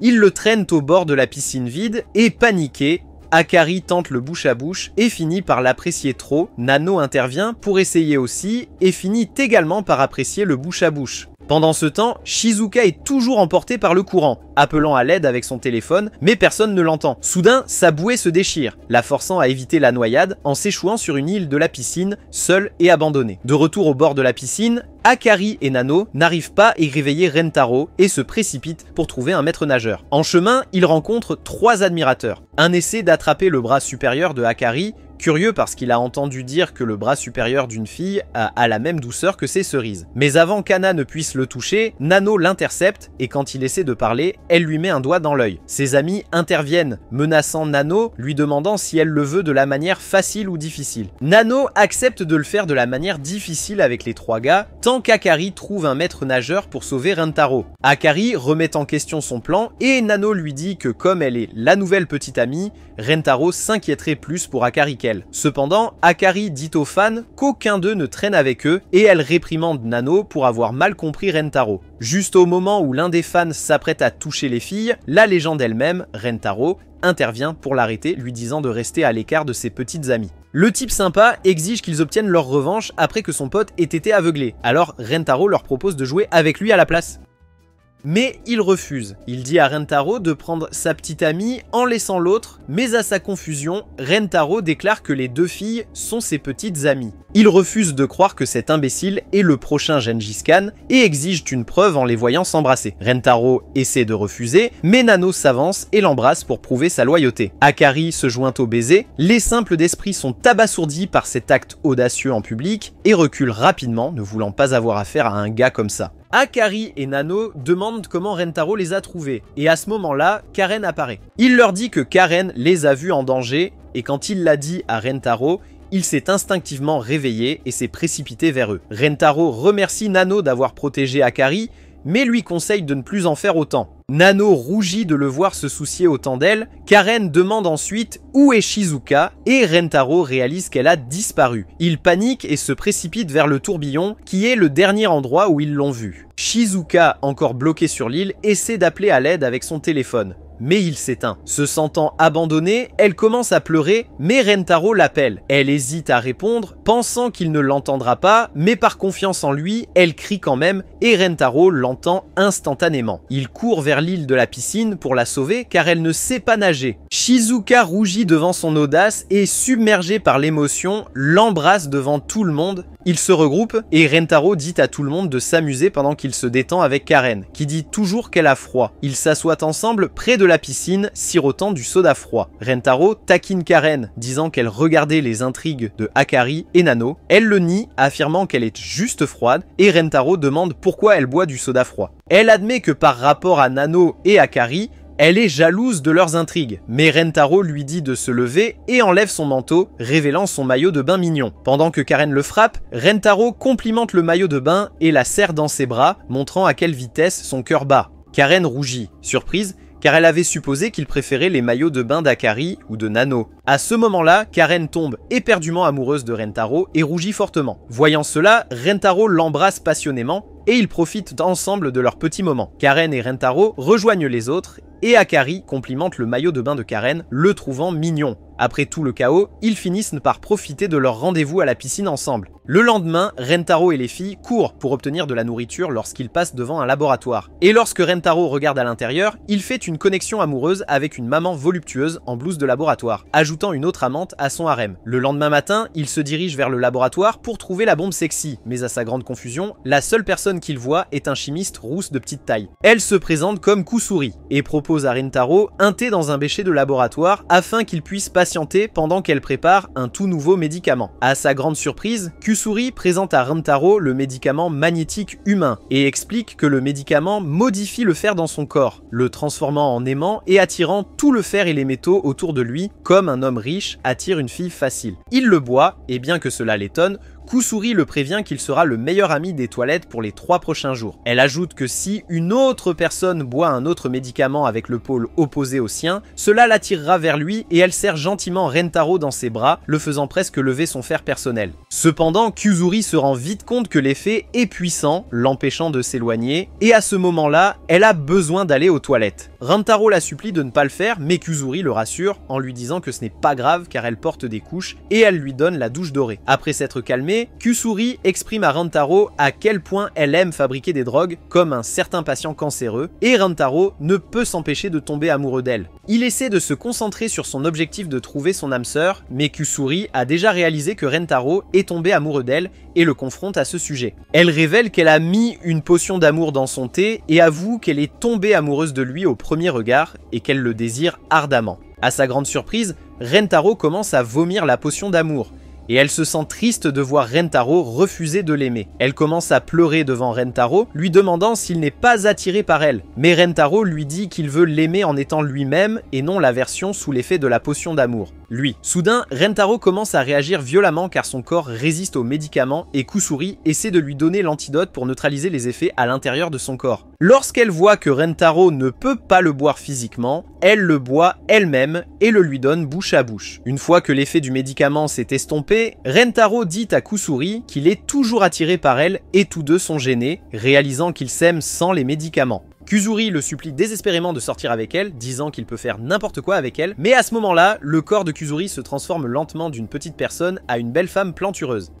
Ils le traînent au bord de la piscine vide, et paniqué, Akari tente le bouche à bouche et finit par l'apprécier trop. Nano intervient pour essayer aussi et finit également par apprécier le bouche à bouche. Pendant ce temps, Shizuka est toujours emporté par le courant, appelant à l'aide avec son téléphone, mais personne ne l'entend. Soudain, sa bouée se déchire, la forçant à éviter la noyade en s'échouant sur une île de la piscine, seule et abandonnée. De retour au bord de la piscine, Akari et Nano n'arrivent pas à y réveiller Rentaro et se précipitent pour trouver un maître nageur. En chemin, ils rencontrent 3 admirateurs. Un essaie d'attraper le bras supérieur de Akari, curieux parce qu'il a entendu dire que le bras supérieur d'une fille a la même douceur que ses cerises. Mais avant qu'Anna ne puisse le toucher, Nano l'intercepte et quand il essaie de parler, elle lui met un doigt dans l'œil. Ses amis interviennent, menaçant Nano, lui demandant si elle le veut de la manière facile ou difficile. Nano accepte de le faire de la manière difficile avec les 3 gars, tant qu'Akari trouve un maître nageur pour sauver Rentaro. Akari remet en question son plan et Nano lui dit que comme elle est la nouvelle petite amie, Rentaro s'inquiéterait plus pour Akari qu'elle. Cependant, Akari dit aux fans qu'aucun d'eux ne traîne avec eux et elle réprimande Nano pour avoir mal compris Rentaro. Juste au moment où l'un des fans s'apprête à toucher les filles, la légende elle-même, Rentaro, intervient pour l'arrêter, lui disant de rester à l'écart de ses petites amies. Le type sympa exige qu'ils obtiennent leur revanche après que son pote ait été aveuglé, alors Rentaro leur propose de jouer avec lui à la place. Mais il refuse. Il dit à Rentaro de prendre sa petite amie en laissant l'autre, mais à sa confusion, Rentaro déclare que les 2 filles sont ses petites amies. Il refuse de croire que cet imbécile est le prochain Gengis Khan et exige une preuve en les voyant s'embrasser. Rentaro essaie de refuser, mais Nano s'avance et l'embrasse pour prouver sa loyauté. Akari se joint au baiser, les simples d'esprit sont abasourdis par cet acte audacieux en public et reculent rapidement, ne voulant pas avoir affaire à un gars comme ça. Akari et Nano demandent comment Rentaro les a trouvés, et à ce moment-là, Karen apparaît. Il leur dit que Karen les a vus en danger, et quand il l'a dit à Rentaro, il s'est instinctivement réveillé et s'est précipité vers eux. Rentaro remercie Nano d'avoir protégé Akari, mais lui conseille de ne plus en faire autant. Nano rougit de le voir se soucier autant d'elle, Karen demande ensuite où est Shizuka et Rentaro réalise qu'elle a disparu. Il panique et se précipite vers le tourbillon qui est le dernier endroit où ils l'ont vue. Shizuka, encore bloqué sur l'île, essaie d'appeler à l'aide avec son téléphone. Mais il s'éteint. Se sentant abandonnée, elle commence à pleurer, mais Rentaro l'appelle. Elle hésite à répondre, pensant qu'il ne l'entendra pas, mais par confiance en lui, elle crie quand même, et Rentaro l'entend instantanément. Il court vers l'île de la piscine pour la sauver, car elle ne sait pas nager. Shizuka rougit devant son audace et, submergé par l'émotion, l'embrasse devant tout le monde. Ils se regroupent, et Rentaro dit à tout le monde de s'amuser pendant qu'il se détend avec Karen, qui dit toujours qu'elle a froid. Ils s'assoient ensemble près de la piscine, sirotant du soda froid. Rentaro taquine Karen, disant qu'elle regardait les intrigues de Akari et Nano. Elle le nie, affirmant qu'elle est juste froide, et Rentaro demande pourquoi elle boit du soda froid. Elle admet que par rapport à Nano et Akari, elle est jalouse de leurs intrigues, mais Rentaro lui dit de se lever et enlève son manteau, révélant son maillot de bain mignon. Pendant que Karen le frappe, Rentaro complimente le maillot de bain et la serre dans ses bras, montrant à quelle vitesse son cœur bat. Karen rougit. Surprise, car elle avait supposé qu'il préférait les maillots de bain d'Akari ou de Nano. À ce moment-là, Karen tombe éperdument amoureuse de Rentaro et rougit fortement. Voyant cela, Rentaro l'embrasse passionnément et ils profitent ensemble de leur petit moment. Karen et Rentaro rejoignent les autres et Akari complimente le maillot de bain de Karen, le trouvant mignon. Après tout le chaos, ils finissent par profiter de leur rendez-vous à la piscine ensemble. Le lendemain, Rentaro et les filles courent pour obtenir de la nourriture lorsqu'ils passent devant un laboratoire. Et lorsque Rentaro regarde à l'intérieur, il fait une connexion amoureuse avec une maman voluptueuse en blouse de laboratoire, ajoutant une autre amante à son harem. Le lendemain matin, il se dirige vers le laboratoire pour trouver la bombe sexy, mais à sa grande confusion, la seule personne qu'il voit est un chimiste rousse de petite taille. Elle se présente comme Kusuri et propose à Rentaro un thé dans un bécher de laboratoire afin qu'il puisse patienter pendant qu'elle prépare un tout nouveau médicament. À sa grande surprise, Kusuri présente à Rentaro le médicament magnétique humain et explique que le médicament modifie le fer dans son corps, le transformant en aimant et attirant tout le fer et les métaux autour de lui comme un homme riche attire une fille facile. Il le boit et bien que cela l'étonne, Kusuri le prévient qu'il sera le meilleur ami des toilettes pour les 3 prochains jours. Elle ajoute que si une autre personne boit un autre médicament avec le pôle opposé au sien, cela l'attirera vers lui et elle serre gentiment Rentaro dans ses bras, le faisant presque lever son fer personnel. Cependant, Kusuri se rend vite compte que l'effet est puissant, l'empêchant de s'éloigner, et à ce moment-là, elle a besoin d'aller aux toilettes. Rentaro la supplie de ne pas le faire, mais Kusuri le rassure en lui disant que ce n'est pas grave car elle porte des couches et elle lui donne la douche dorée. Après s'être calmée, Kusuri exprime à Rentaro à quel point elle aime fabriquer des drogues comme un certain patient cancéreux et Rentaro ne peut s'empêcher de tomber amoureux d'elle. Il essaie de se concentrer sur son objectif de trouver son âme sœur, mais Kusuri a déjà réalisé que Rentaro est tombé amoureux d'elle et le confronte à ce sujet. Elle révèle qu'elle a mis une potion d'amour dans son thé et avoue qu'elle est tombée amoureuse de lui au premier regard et qu'elle le désire ardemment. À sa grande surprise, Rentaro commence à vomir la potion d'amour. Et elle se sent triste de voir Rentaro refuser de l'aimer. Elle commence à pleurer devant Rentaro, lui demandant s'il n'est pas attiré par elle. Mais Rentaro lui dit qu'il veut l'aimer en étant lui-même et non la version sous l'effet de la potion d'amour. Lui. Soudain, Rentaro commence à réagir violemment car son corps résiste aux médicaments et Kusuri essaie de lui donner l'antidote pour neutraliser les effets à l'intérieur de son corps. Lorsqu'elle voit que Rentaro ne peut pas le boire physiquement, elle le boit elle-même et le lui donne bouche à bouche. Une fois que l'effet du médicament s'est estompé, Rentaro dit à Kusuri qu'il est toujours attiré par elle et tous deux sont gênés, réalisant qu'ils s'aiment sans les médicaments. Kusuri le supplie désespérément de sortir avec elle, disant qu'il peut faire n'importe quoi avec elle, mais à ce moment-là, le corps de Kusuri se transforme lentement d'une petite personne à une belle femme plantureuse.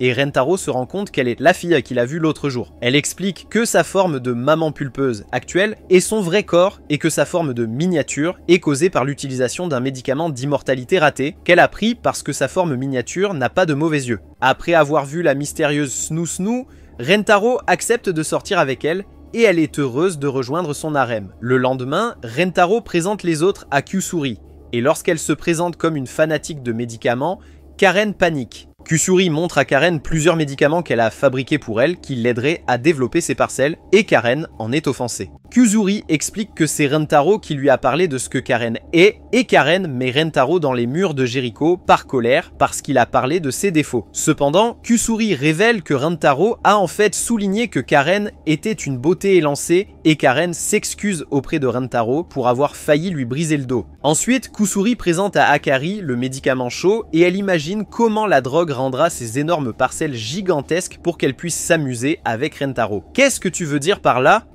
Et Rentaro se rend compte qu'elle est la fille qu'il a vue l'autre jour. Elle explique que sa forme de maman pulpeuse actuelle est son vrai corps et que sa forme de miniature est causée par l'utilisation d'un médicament d'immortalité raté qu'elle a pris parce que sa forme miniature n'a pas de mauvais yeux. Après avoir vu la mystérieuse Snoo Snoo, Rentaro accepte de sortir avec elle et elle est heureuse de rejoindre son harem. Le lendemain, Rentaro présente les autres à Kusuri et lorsqu'elle se présente comme une fanatique de médicaments, Karen panique. Kusuri montre à Karen plusieurs médicaments qu'elle a fabriqués pour elle qui l'aideraient à développer ses parcelles et Karen en est offensée. Kusuri explique que c'est Rentaro qui lui a parlé de ce que Karen est et Karen met Rentaro dans les murs de Jericho par colère parce qu'il a parlé de ses défauts. Cependant, Kusuri révèle que Rentaro a en fait souligné que Karen était une beauté élancée et Karen s'excuse auprès de Rentaro pour avoir failli lui briser le dos. Ensuite, Kusuri présente à Akari le médicament chaud et elle imagine comment la drogue rendra ces énormes parcelles gigantesques pour qu'elle puisse s'amuser avec Rentaro. Qu'est-ce que tu veux dire par là ?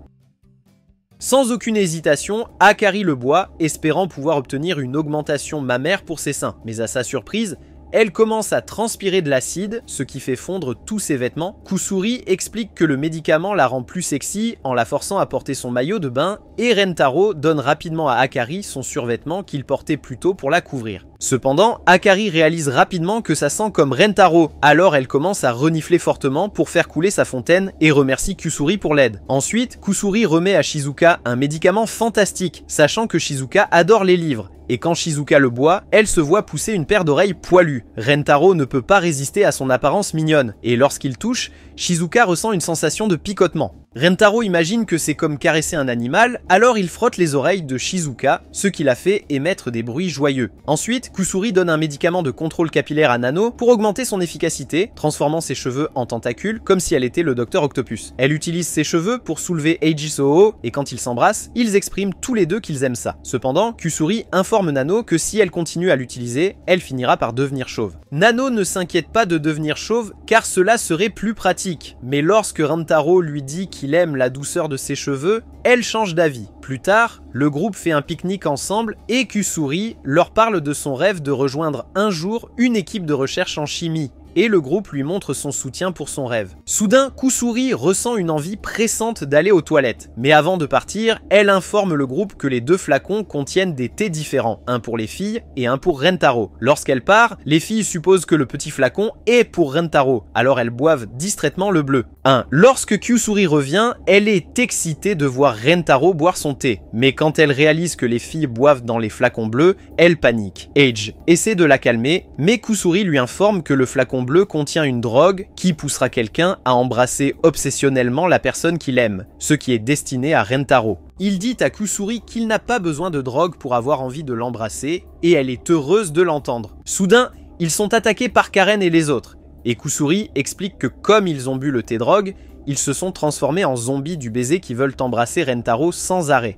Sans aucune hésitation, Akari le boit, espérant pouvoir obtenir une augmentation mammaire pour ses seins. Mais à sa surprise, elle commence à transpirer de l'acide, ce qui fait fondre tous ses vêtements. Kusuri explique que le médicament la rend plus sexy en la forçant à porter son maillot de bain et Rentaro donne rapidement à Akari son survêtement qu'il portait plus tôt pour la couvrir. Cependant, Akari réalise rapidement que ça sent comme Rentaro, alors elle commence à renifler fortement pour faire couler sa fontaine et remercie Kusuri pour l'aide. Ensuite, Kusuri remet à Shizuka un médicament fantastique, sachant que Shizuka adore les livres. Et quand Shizuka le boit, elle se voit pousser une paire d'oreilles poilues. Rentaro ne peut pas résister à son apparence mignonne, et lorsqu'il touche, Shizuka ressent une sensation de picotement. Rentaro imagine que c'est comme caresser un animal, alors il frotte les oreilles de Shizuka, ce qui la fait émettre des bruits joyeux. Ensuite, Kusuri donne un médicament de contrôle capillaire à Nano pour augmenter son efficacité, transformant ses cheveux en tentacules comme si elle était le Docteur Octopus. Elle utilise ses cheveux pour soulever Eiji Soho et quand ils s'embrassent, ils expriment tous les deux qu'ils aiment ça. Cependant, Kusuri informe Nano que si elle continue à l'utiliser, elle finira par devenir chauve. Nano ne s'inquiète pas de devenir chauve car cela serait plus pratique, mais lorsque Rentaro lui dit qu'il aime la douceur de ses cheveux, elle change d'avis. Plus tard, le groupe fait un pique-nique ensemble et Kusuri leur parle de son rêve de rejoindre un jour une équipe de recherche en chimie. Et le groupe lui montre son soutien pour son rêve. Soudain, Kusuri ressent une envie pressante d'aller aux toilettes. Mais avant de partir, elle informe le groupe que les 2 flacons contiennent des thés différents, un pour les filles et un pour Rentaro. Lorsqu'elle part, les filles supposent que le petit flacon est pour Rentaro, alors elles boivent distraitement le bleu. Lorsque Kusuri revient, elle est excitée de voir Rentaro boire son thé. Mais quand elle réalise que les filles boivent dans les flacons bleus, elle panique. Eiji essaie de la calmer, mais Kusuri lui informe que le flacon bleu contient une drogue qui poussera quelqu'un à embrasser obsessionnellement la personne qu'il aime, ce qui est destiné à Rentaro. Il dit à Kusuri qu'il n'a pas besoin de drogue pour avoir envie de l'embrasser, et elle est heureuse de l'entendre. Soudain, ils sont attaqués par Karen et les autres, et Kusuri explique que comme ils ont bu le thé drogue, ils se sont transformés en zombies du baiser qui veulent embrasser Rentaro sans arrêt.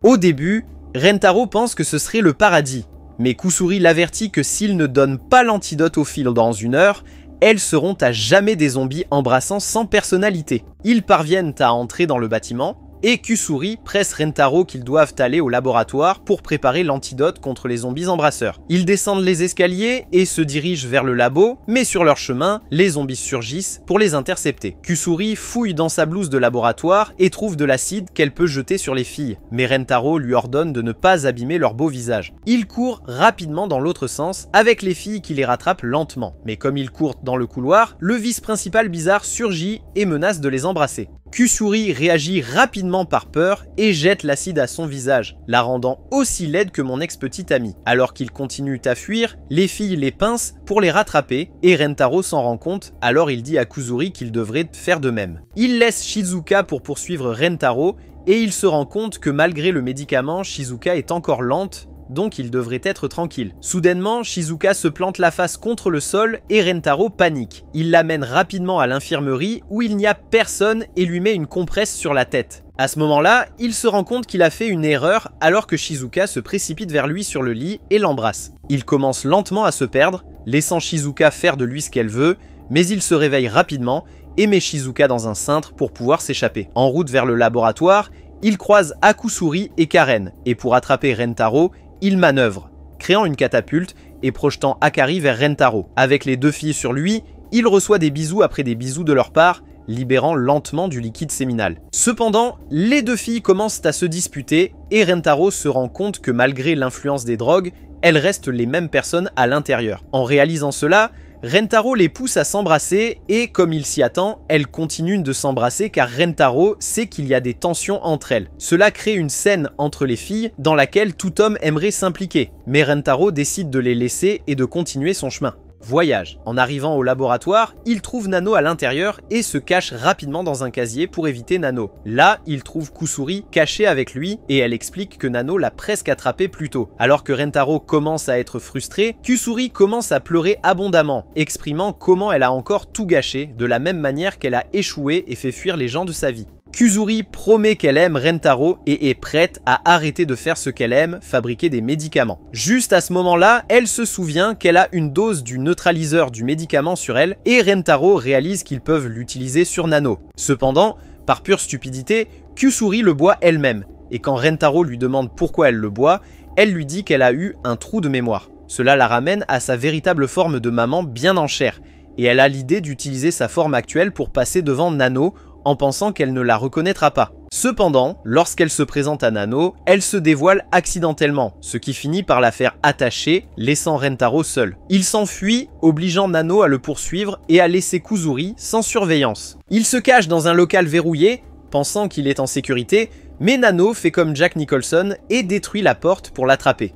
Au début, Rentaro pense que ce serait le paradis, mais Kusuri l'avertit que s'ils ne donnent pas l'antidote aux filles dans 1 heure, elles seront à jamais des zombies embrassants sans personnalité. Ils parviennent à entrer dans le bâtiment, et Kusuri presse Rentaro qu'ils doivent aller au laboratoire pour préparer l'antidote contre les zombies embrasseurs. Ils descendent les escaliers et se dirigent vers le labo, mais sur leur chemin, les zombies surgissent pour les intercepter. Kusuri fouille dans sa blouse de laboratoire et trouve de l'acide qu'elle peut jeter sur les filles, mais Rentaro lui ordonne de ne pas abîmer leur beau visage. Il court rapidement dans l'autre sens, avec les filles qui les rattrapent lentement. Mais comme ils courent dans le couloir, le vice principal bizarre surgit et menace de les embrasser. Kusuri réagit rapidement par peur et jette l'acide à son visage, la rendant aussi laide que mon ex-petite amie. Alors qu'ils continuent à fuir, les filles les pincent pour les rattraper et Rentaro s'en rend compte, alors il dit à Kusuri qu'il devrait faire de même. Il laisse Shizuka pour poursuivre Rentaro et il se rend compte que malgré le médicament, Shizuka est encore lente, donc il devrait être tranquille. Soudainement, Shizuka se plante la face contre le sol et Rentaro panique. Il l'amène rapidement à l'infirmerie où il n'y a personne et lui met une compresse sur la tête. À ce moment-là, il se rend compte qu'il a fait une erreur alors que Shizuka se précipite vers lui sur le lit et l'embrasse. Il commence lentement à se perdre, laissant Shizuka faire de lui ce qu'elle veut, mais il se réveille rapidement et met Shizuka dans un cintre pour pouvoir s'échapper. En route vers le laboratoire, il croise Kusuri et Karen, et pour attraper Rentaro, il manœuvre, créant une catapulte et projetant Akari vers Rentaro. Avec les 2 filles sur lui, il reçoit des bisous après des bisous de leur part, libérant lentement du liquide séminal. Cependant, les 2 filles commencent à se disputer et Rentaro se rend compte que malgré l'influence des drogues, elles restent les mêmes personnes à l'intérieur. En réalisant cela, Rentaro les pousse à s'embrasser et, comme il s'y attend, elles continuent de s'embrasser car Rentaro sait qu'il y a des tensions entre elles. Cela crée une scène entre les filles dans laquelle tout homme aimerait s'impliquer, mais Rentaro décide de les laisser et de continuer son chemin. Voyage. En arrivant au laboratoire, il trouve Nano à l'intérieur et se cache rapidement dans un casier pour éviter Nano. Là, il trouve Kusuri cachée avec lui et elle explique que Nano l'a presque attrapé plus tôt. Alors que Rentaro commence à être frustré, Kusuri commence à pleurer abondamment, exprimant comment elle a encore tout gâché, de la même manière qu'elle a échoué et fait fuir les gens de sa vie. Kusuri promet qu'elle aime Rentaro et est prête à arrêter de faire ce qu'elle aime, fabriquer des médicaments. Juste à ce moment-là, elle se souvient qu'elle a une dose du neutraliseur du médicament sur elle et Rentaro réalise qu'ils peuvent l'utiliser sur Nano. Cependant, par pure stupidité, Kusuri le boit elle-même et quand Rentaro lui demande pourquoi elle le boit, elle lui dit qu'elle a eu un trou de mémoire. Cela la ramène à sa véritable forme de maman bien en chair et elle a l'idée d'utiliser sa forme actuelle pour passer devant Nano en pensant qu'elle ne la reconnaîtra pas. Cependant, lorsqu'elle se présente à Nano, elle se dévoile accidentellement, ce qui finit par la faire attacher, laissant Rentaro seul. Il s'enfuit, obligeant Nano à le poursuivre et à laisser Kusuri sans surveillance. Il se cache dans un local verrouillé, pensant qu'il est en sécurité, mais Nano fait comme Jack Nicholson et détruit la porte pour l'attraper.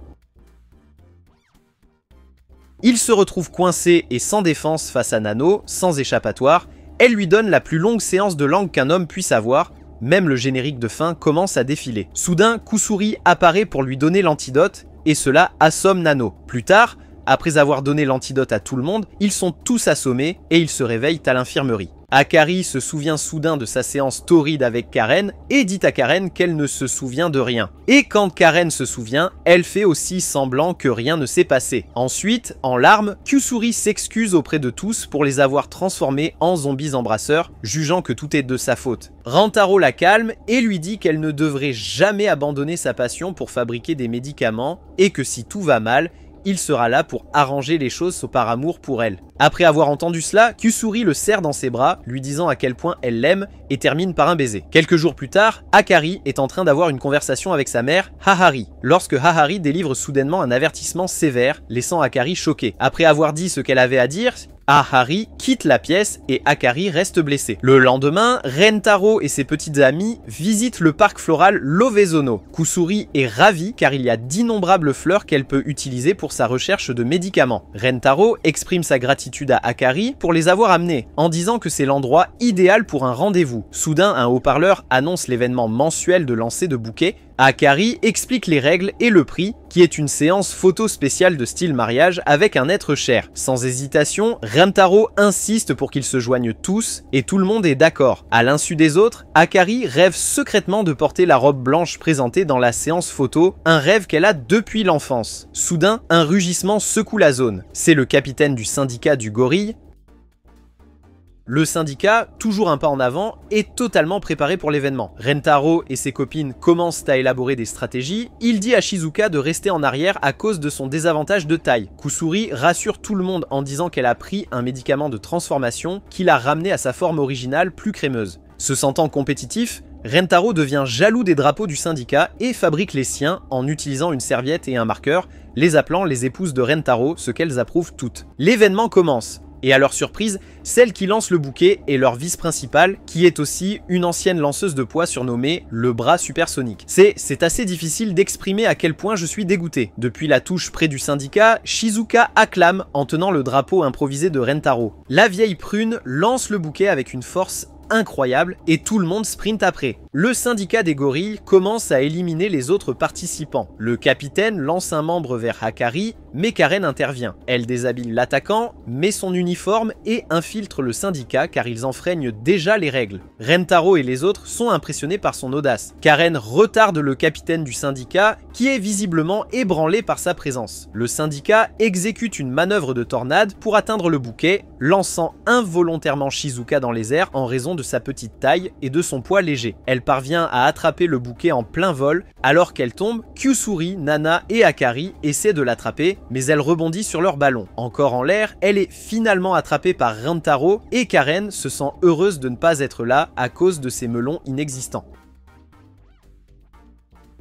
Il se retrouve coincé et sans défense face à Nano, sans échappatoire, Elle lui donne la plus longue séance de langue qu'un homme puisse avoir. Même le générique de fin commence à défiler. Soudain, Kusuri apparaît pour lui donner l'antidote, et cela assomme Nano. Plus tard, après avoir donné l'antidote à tout le monde, ils sont tous assommés et ils se réveillent à l'infirmerie. Akari se souvient soudain de sa séance torride avec Karen et dit à Karen qu'elle ne se souvient de rien. Et quand Karen se souvient, elle fait aussi semblant que rien ne s'est passé. Ensuite, en larmes, Kusuri s'excuse auprès de tous pour les avoir transformés en zombies embrasseurs, jugeant que tout est de sa faute. Rentaro la calme et lui dit qu'elle ne devrait jamais abandonner sa passion pour fabriquer des médicaments et que si tout va mal, il sera là pour arranger les choses par amour pour elle. Après avoir entendu cela, Kusuri le serre dans ses bras, lui disant à quel point elle l'aime et termine par un baiser. Quelques jours plus tard, Akari est en train d'avoir une conversation avec sa mère, Hahari, lorsque Hahari délivre soudainement un avertissement sévère, laissant Akari choquée. Après avoir dit ce qu'elle avait à dire, Hahari quitte la pièce et Akari reste blessée. Le lendemain, Rentaro et ses petites amies visitent le parc floral Lovezono. Kusuri est ravie car il y a d'innombrables fleurs qu'elle peut utiliser pour sa recherche de médicaments. Rentaro exprime sa gratitude à Akari pour les avoir amenés, en disant que c'est l'endroit idéal pour un rendez-vous. Soudain, un haut-parleur annonce l'événement mensuel de lancer de bouquets. Akari explique les règles et le prix, qui est une séance photo spéciale de style mariage avec un être cher. Sans hésitation, Rentaro insiste pour qu'ils se joignent tous, et tout le monde est d'accord. À l'insu des autres, Akari rêve secrètement de porter la robe blanche présentée dans la séance photo, un rêve qu'elle a depuis l'enfance. Soudain, un rugissement secoue la zone. C'est le capitaine du syndicat du gorille. Le syndicat, toujours un pas en avant, est totalement préparé pour l'événement. Rentaro et ses copines commencent à élaborer des stratégies. Il dit à Shizuka de rester en arrière à cause de son désavantage de taille. Kusuri rassure tout le monde en disant qu'elle a pris un médicament de transformation qui l'a ramené à sa forme originale plus crémeuse. Se sentant compétitif, Rentaro devient jaloux des drapeaux du syndicat et fabrique les siens en utilisant une serviette et un marqueur, les appelant les épouses de Rentaro, ce qu'elles approuvent toutes. L'événement commence. Et à leur surprise, celle qui lance le bouquet est leur vice principale, qui est aussi une ancienne lanceuse de poids surnommée le bras supersonique. C'est assez difficile d'exprimer à quel point je suis dégoûté. Depuis la touche près du syndicat, Shizuka acclame en tenant le drapeau improvisé de Rentaro. La vieille prune lance le bouquet avec une force incroyable et tout le monde sprint après. Le syndicat des gorilles commence à éliminer les autres participants. Le capitaine lance un membre vers Akari, mais Karen intervient. Elle déshabille l'attaquant, met son uniforme et infiltre le syndicat car ils enfreignent déjà les règles. Rentaro et les autres sont impressionnés par son audace. Karen retarde le capitaine du syndicat qui est visiblement ébranlé par sa présence. Le syndicat exécute une manœuvre de tornade pour atteindre le bouquet, lançant involontairement Shizuka dans les airs en raison de sa petite taille et de son poids léger. Elle parvient à attraper le bouquet en plein vol. Alors qu'elle tombe, Kusuri, Nana et Akari essaient de l'attraper, mais elle rebondit sur leur ballon. Encore en l'air, elle est finalement attrapée par Rentaro et Karen se sent heureuse de ne pas être là à cause de ses melons inexistants.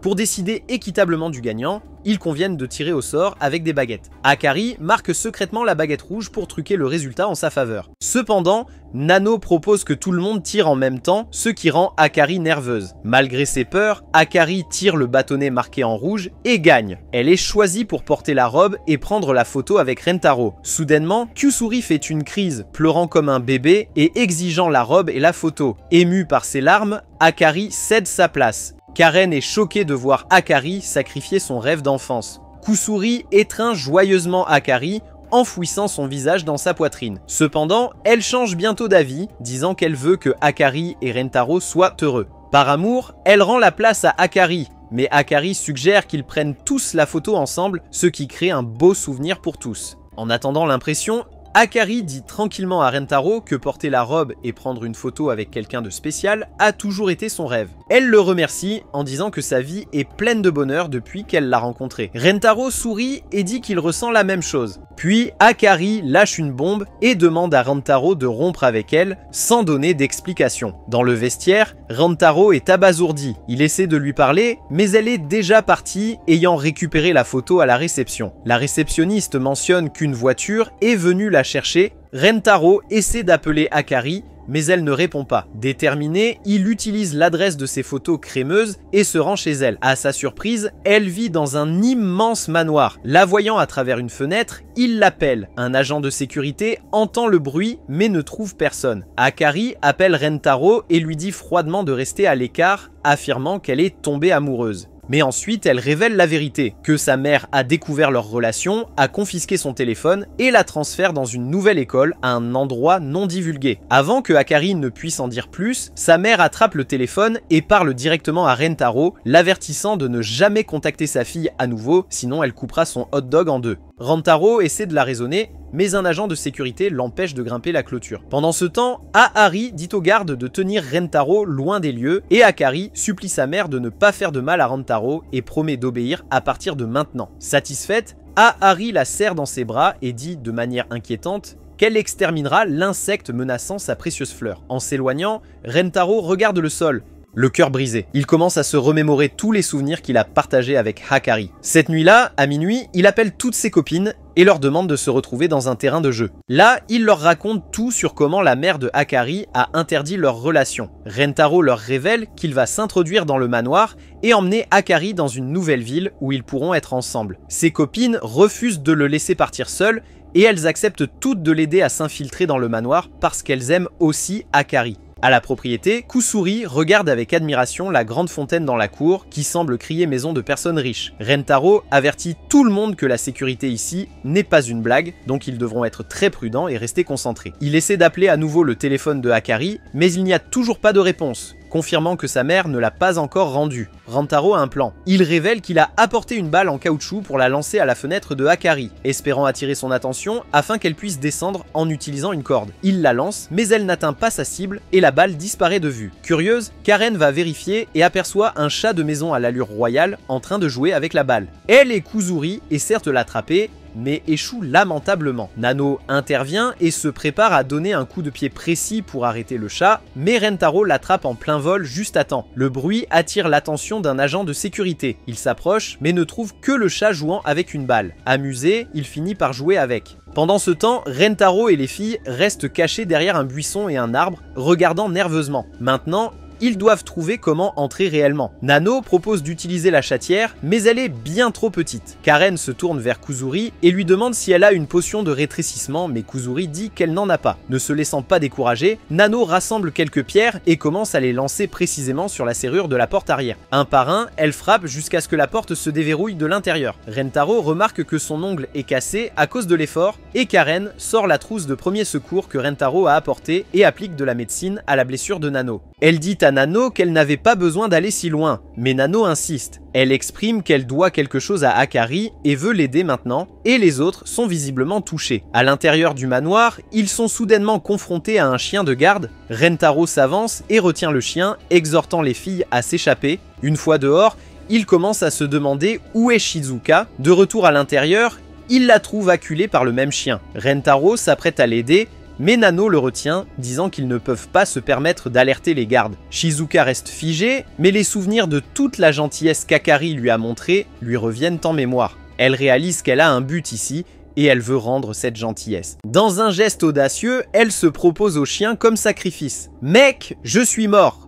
Pour décider équitablement du gagnant, ils conviennent de tirer au sort avec des baguettes. Akari marque secrètement la baguette rouge pour truquer le résultat en sa faveur. Cependant, Nano propose que tout le monde tire en même temps, ce qui rend Akari nerveuse. Malgré ses peurs, Akari tire le bâtonnet marqué en rouge et gagne. Elle est choisie pour porter la robe et prendre la photo avec Rentaro. Soudainement, Kusuri fait une crise, pleurant comme un bébé et exigeant la robe et la photo. Émue par ses larmes, Akari cède sa place. Karen est choquée de voir Akari sacrifier son rêve d'enfance. Kusuri étreint joyeusement Akari, enfouissant son visage dans sa poitrine. Cependant, elle change bientôt d'avis, disant qu'elle veut que Akari et Rentaro soient heureux. Par amour, elle rend la place à Akari, mais Akari suggère qu'ils prennent tous la photo ensemble, ce qui crée un beau souvenir pour tous. En attendant l'impression, Akari dit tranquillement à Rentaro que porter la robe et prendre une photo avec quelqu'un de spécial a toujours été son rêve. Elle le remercie en disant que sa vie est pleine de bonheur depuis qu'elle l'a rencontré. Rentaro sourit et dit qu'il ressent la même chose. Puis Akari lâche une bombe et demande à Rentaro de rompre avec elle sans donner d'explication. Dans le vestiaire, Rentaro est abasourdi. Il essaie de lui parler, mais elle est déjà partie, ayant récupéré la photo à la réception. La réceptionniste mentionne qu'une voiture est venue la chercher. Rentaro essaie d'appeler Akari, mais elle ne répond pas. Déterminé, il utilise l'adresse de ses photos crémeuses et se rend chez elle. À sa surprise, elle vit dans un immense manoir. La voyant à travers une fenêtre, il l'appelle. Un agent de sécurité entend le bruit mais ne trouve personne. Akari appelle Rentaro et lui dit froidement de rester à l'écart, affirmant qu'elle est tombée amoureuse. Mais ensuite, elle révèle la vérité, que sa mère a découvert leur relation, a confisqué son téléphone et la transfère dans une nouvelle école à un endroit non divulgué. Avant que Akari ne puisse en dire plus, sa mère attrape le téléphone et parle directement à Rentaro, l'avertissant de ne jamais contacter sa fille à nouveau, sinon elle coupera son hot dog en deux. Rentaro essaie de la raisonner, mais un agent de sécurité l'empêche de grimper la clôture. Pendant ce temps, Ahari dit aux gardes de tenir Rentaro loin des lieux et Akari supplie sa mère de ne pas faire de mal à Rentaro et promet d'obéir à partir de maintenant. Satisfaite, Ahari la serre dans ses bras et dit de manière inquiétante qu'elle exterminera l'insecte menaçant sa précieuse fleur. En s'éloignant, Rentaro regarde le sol, le cœur brisé. Il commence à se remémorer tous les souvenirs qu'il a partagés avec Akari. Cette nuit-là, à minuit, il appelle toutes ses copines et leur demande de se retrouver dans un terrain de jeu. Là, il leur raconte tout sur comment la mère de Akari a interdit leur relation. Rentaro leur révèle qu'il va s'introduire dans le manoir et emmener Akari dans une nouvelle ville où ils pourront être ensemble. Ses copines refusent de le laisser partir seul et elles acceptent toutes de l'aider à s'infiltrer dans le manoir parce qu'elles aiment aussi Akari. À la propriété, Kusuri regarde avec admiration la grande fontaine dans la cour qui semble crier maison de personnes riches. Rentaro avertit tout le monde que la sécurité ici n'est pas une blague, donc ils devront être très prudents et rester concentrés. Il essaie d'appeler à nouveau le téléphone de Akari, mais il n'y a toujours pas de réponse, confirmant que sa mère ne l'a pas encore rendu. Rentaro a un plan. Il révèle qu'il a apporté une balle en caoutchouc pour la lancer à la fenêtre de Akari, espérant attirer son attention afin qu'elle puisse descendre en utilisant une corde. Il la lance, mais elle n'atteint pas sa cible et la balle disparaît de vue. Curieuse, Karen va vérifier et aperçoit un chat de maison à l'allure royale en train de jouer avec la balle. Elle et Kusuri essaient de l'attraper, mais échoue lamentablement. Nano intervient et se prépare à donner un coup de pied précis pour arrêter le chat, mais Rentaro l'attrape en plein vol juste à temps. Le bruit attire l'attention d'un agent de sécurité. Il s'approche, mais ne trouve que le chat jouant avec une balle. Amusé, il finit par jouer avec. Pendant ce temps, Rentaro et les filles restent cachés derrière un buisson et un arbre, regardant nerveusement. Maintenant, ils doivent trouver comment entrer réellement. Nano propose d'utiliser la chatière, mais elle est bien trop petite. Karen se tourne vers Kusuri et lui demande si elle a une potion de rétrécissement, mais Kusuri dit qu'elle n'en a pas. Ne se laissant pas décourager, Nano rassemble quelques pierres et commence à les lancer précisément sur la serrure de la porte arrière. Un par un, elle frappe jusqu'à ce que la porte se déverrouille de l'intérieur. Rentaro remarque que son ongle est cassé à cause de l'effort et Karen sort la trousse de premier secours que Rentaro a apportée et applique de la médecine à la blessure de Nano. Elle dit à Nano qu'elle n'avait pas besoin d'aller si loin, mais Nano insiste. Elle exprime qu'elle doit quelque chose à Akari et veut l'aider maintenant, et les autres sont visiblement touchés. À l'intérieur du manoir, ils sont soudainement confrontés à un chien de garde. Rentaro s'avance et retient le chien, exhortant les filles à s'échapper. Une fois dehors, il commence à se demander où est Shizuka. De retour à l'intérieur, il la trouve acculée par le même chien. Rentaro s'apprête à l'aider, mais Nano le retient, disant qu'ils ne peuvent pas se permettre d'alerter les gardes. Shizuka reste figée, mais les souvenirs de toute la gentillesse qu'Akari lui a montrée lui reviennent en mémoire. Elle réalise qu'elle a un but ici, et elle veut rendre cette gentillesse. Dans un geste audacieux, elle se propose au chien comme sacrifice. « Mec, je suis mort !»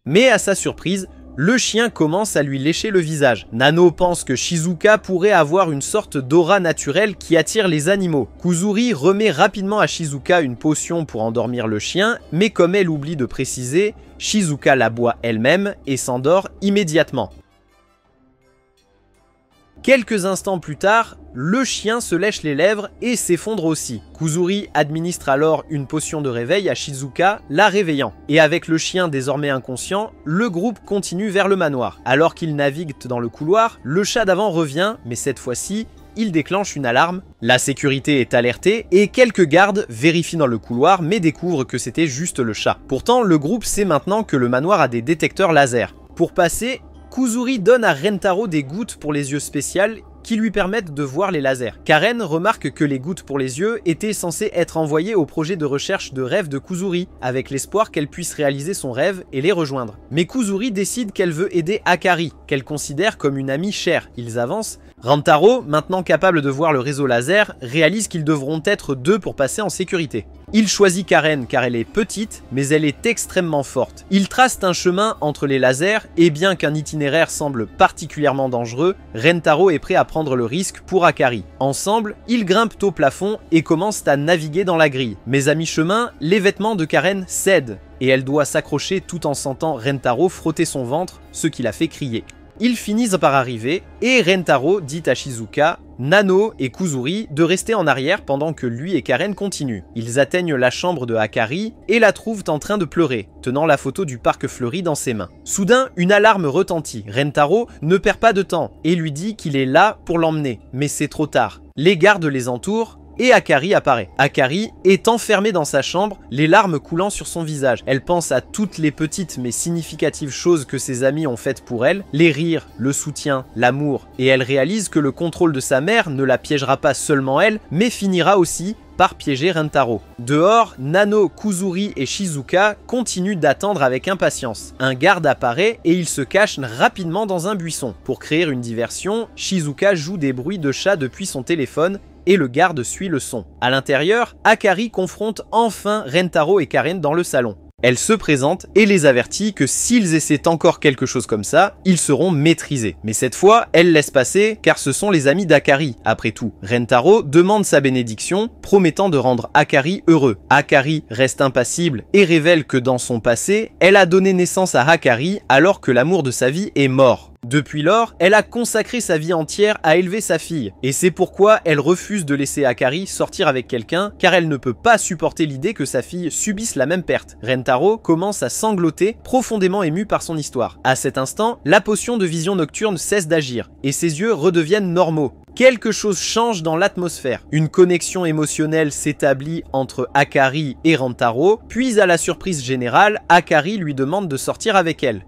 Mais à sa surprise, le chien commence à lui lécher le visage. Nano pense que Shizuka pourrait avoir une sorte d'aura naturelle qui attire les animaux. Kusuri remet rapidement à Shizuka une potion pour endormir le chien, mais comme elle oublie de préciser, Shizuka la boit elle-même et s'endort immédiatement. Quelques instants plus tard, le chien se lèche les lèvres et s'effondre aussi. Kusuri administre alors une potion de réveil à Shizuka, la réveillant. Et avec le chien désormais inconscient, le groupe continue vers le manoir. Alors qu'ils naviguent dans le couloir, le chat d'avant revient, mais cette fois-ci, il déclenche une alarme. La sécurité est alertée et quelques gardes vérifient dans le couloir mais découvrent que c'était juste le chat. Pourtant, le groupe sait maintenant que le manoir a des détecteurs laser. Pour passer, Kusuri donne à Rentaro des gouttes pour les yeux spéciales qui lui permettent de voir les lasers. Karen remarque que les gouttes pour les yeux étaient censées être envoyées au projet de recherche de rêve de Kusuri, avec l'espoir qu'elle puisse réaliser son rêve et les rejoindre. Mais Kusuri décide qu'elle veut aider Akari, qu'elle considère comme une amie chère. Ils avancent, Rentaro, maintenant capable de voir le réseau laser, réalise qu'ils devront être 2 pour passer en sécurité. Il choisit Karen car elle est petite, mais elle est extrêmement forte. Ils tracent un chemin entre les lasers, et bien qu'un itinéraire semble particulièrement dangereux, Rentaro est prêt à prendre le risque pour Akari. Ensemble, ils grimpent au plafond et commencent à naviguer dans la grille. Mais à mi-chemin, les vêtements de Karen cèdent, et elle doit s'accrocher tout en sentant Rentaro frotter son ventre, ce qui la fait crier. Ils finissent par arriver, et Rentaro dit à Shizuka, Nano et Kuzuri de rester en arrière pendant que lui et Karen continuent. Ils atteignent la chambre de Akari et la trouvent en train de pleurer, tenant la photo du parc fleuri dans ses mains. Soudain, une alarme retentit. Rentaro ne perd pas de temps et lui dit qu'il est là pour l'emmener, mais c'est trop tard. Les gardes les entourent, et Akari apparaît. Akari est enfermée dans sa chambre, les larmes coulant sur son visage. Elle pense à toutes les petites mais significatives choses que ses amis ont faites pour elle, les rires, le soutien, l'amour, et elle réalise que le contrôle de sa mère ne la piégera pas seulement elle, mais finira aussi par piéger Rentaro. Dehors, Nano, Kuzuri et Shizuka continuent d'attendre avec impatience. Un garde apparaît et il se cache rapidement dans un buisson. Pour créer une diversion, Shizuka joue des bruits de chat depuis son téléphone et le garde suit le son. À l'intérieur, Akari confronte enfin Rentaro et Karen dans le salon. Elle se présente et les avertit que s'ils essaient encore quelque chose comme ça, ils seront maîtrisés. Mais cette fois, elle laisse passer car ce sont les amis d'Akari. Après tout, Rentaro demande sa bénédiction, promettant de rendre Akari heureux. Akari reste impassible et révèle que dans son passé, elle a donné naissance à Akari alors que l'amour de sa vie est mort. Depuis lors, elle a consacré sa vie entière à élever sa fille, et c'est pourquoi elle refuse de laisser Akari sortir avec quelqu'un, car elle ne peut pas supporter l'idée que sa fille subisse la même perte. Rentaro commence à sangloter, profondément ému par son histoire. À cet instant, la potion de vision nocturne cesse d'agir, et ses yeux redeviennent normaux. Quelque chose change dans l'atmosphère. Une connexion émotionnelle s'établit entre Akari et Rentaro, puis à la surprise générale, Akari lui demande de sortir avec elle.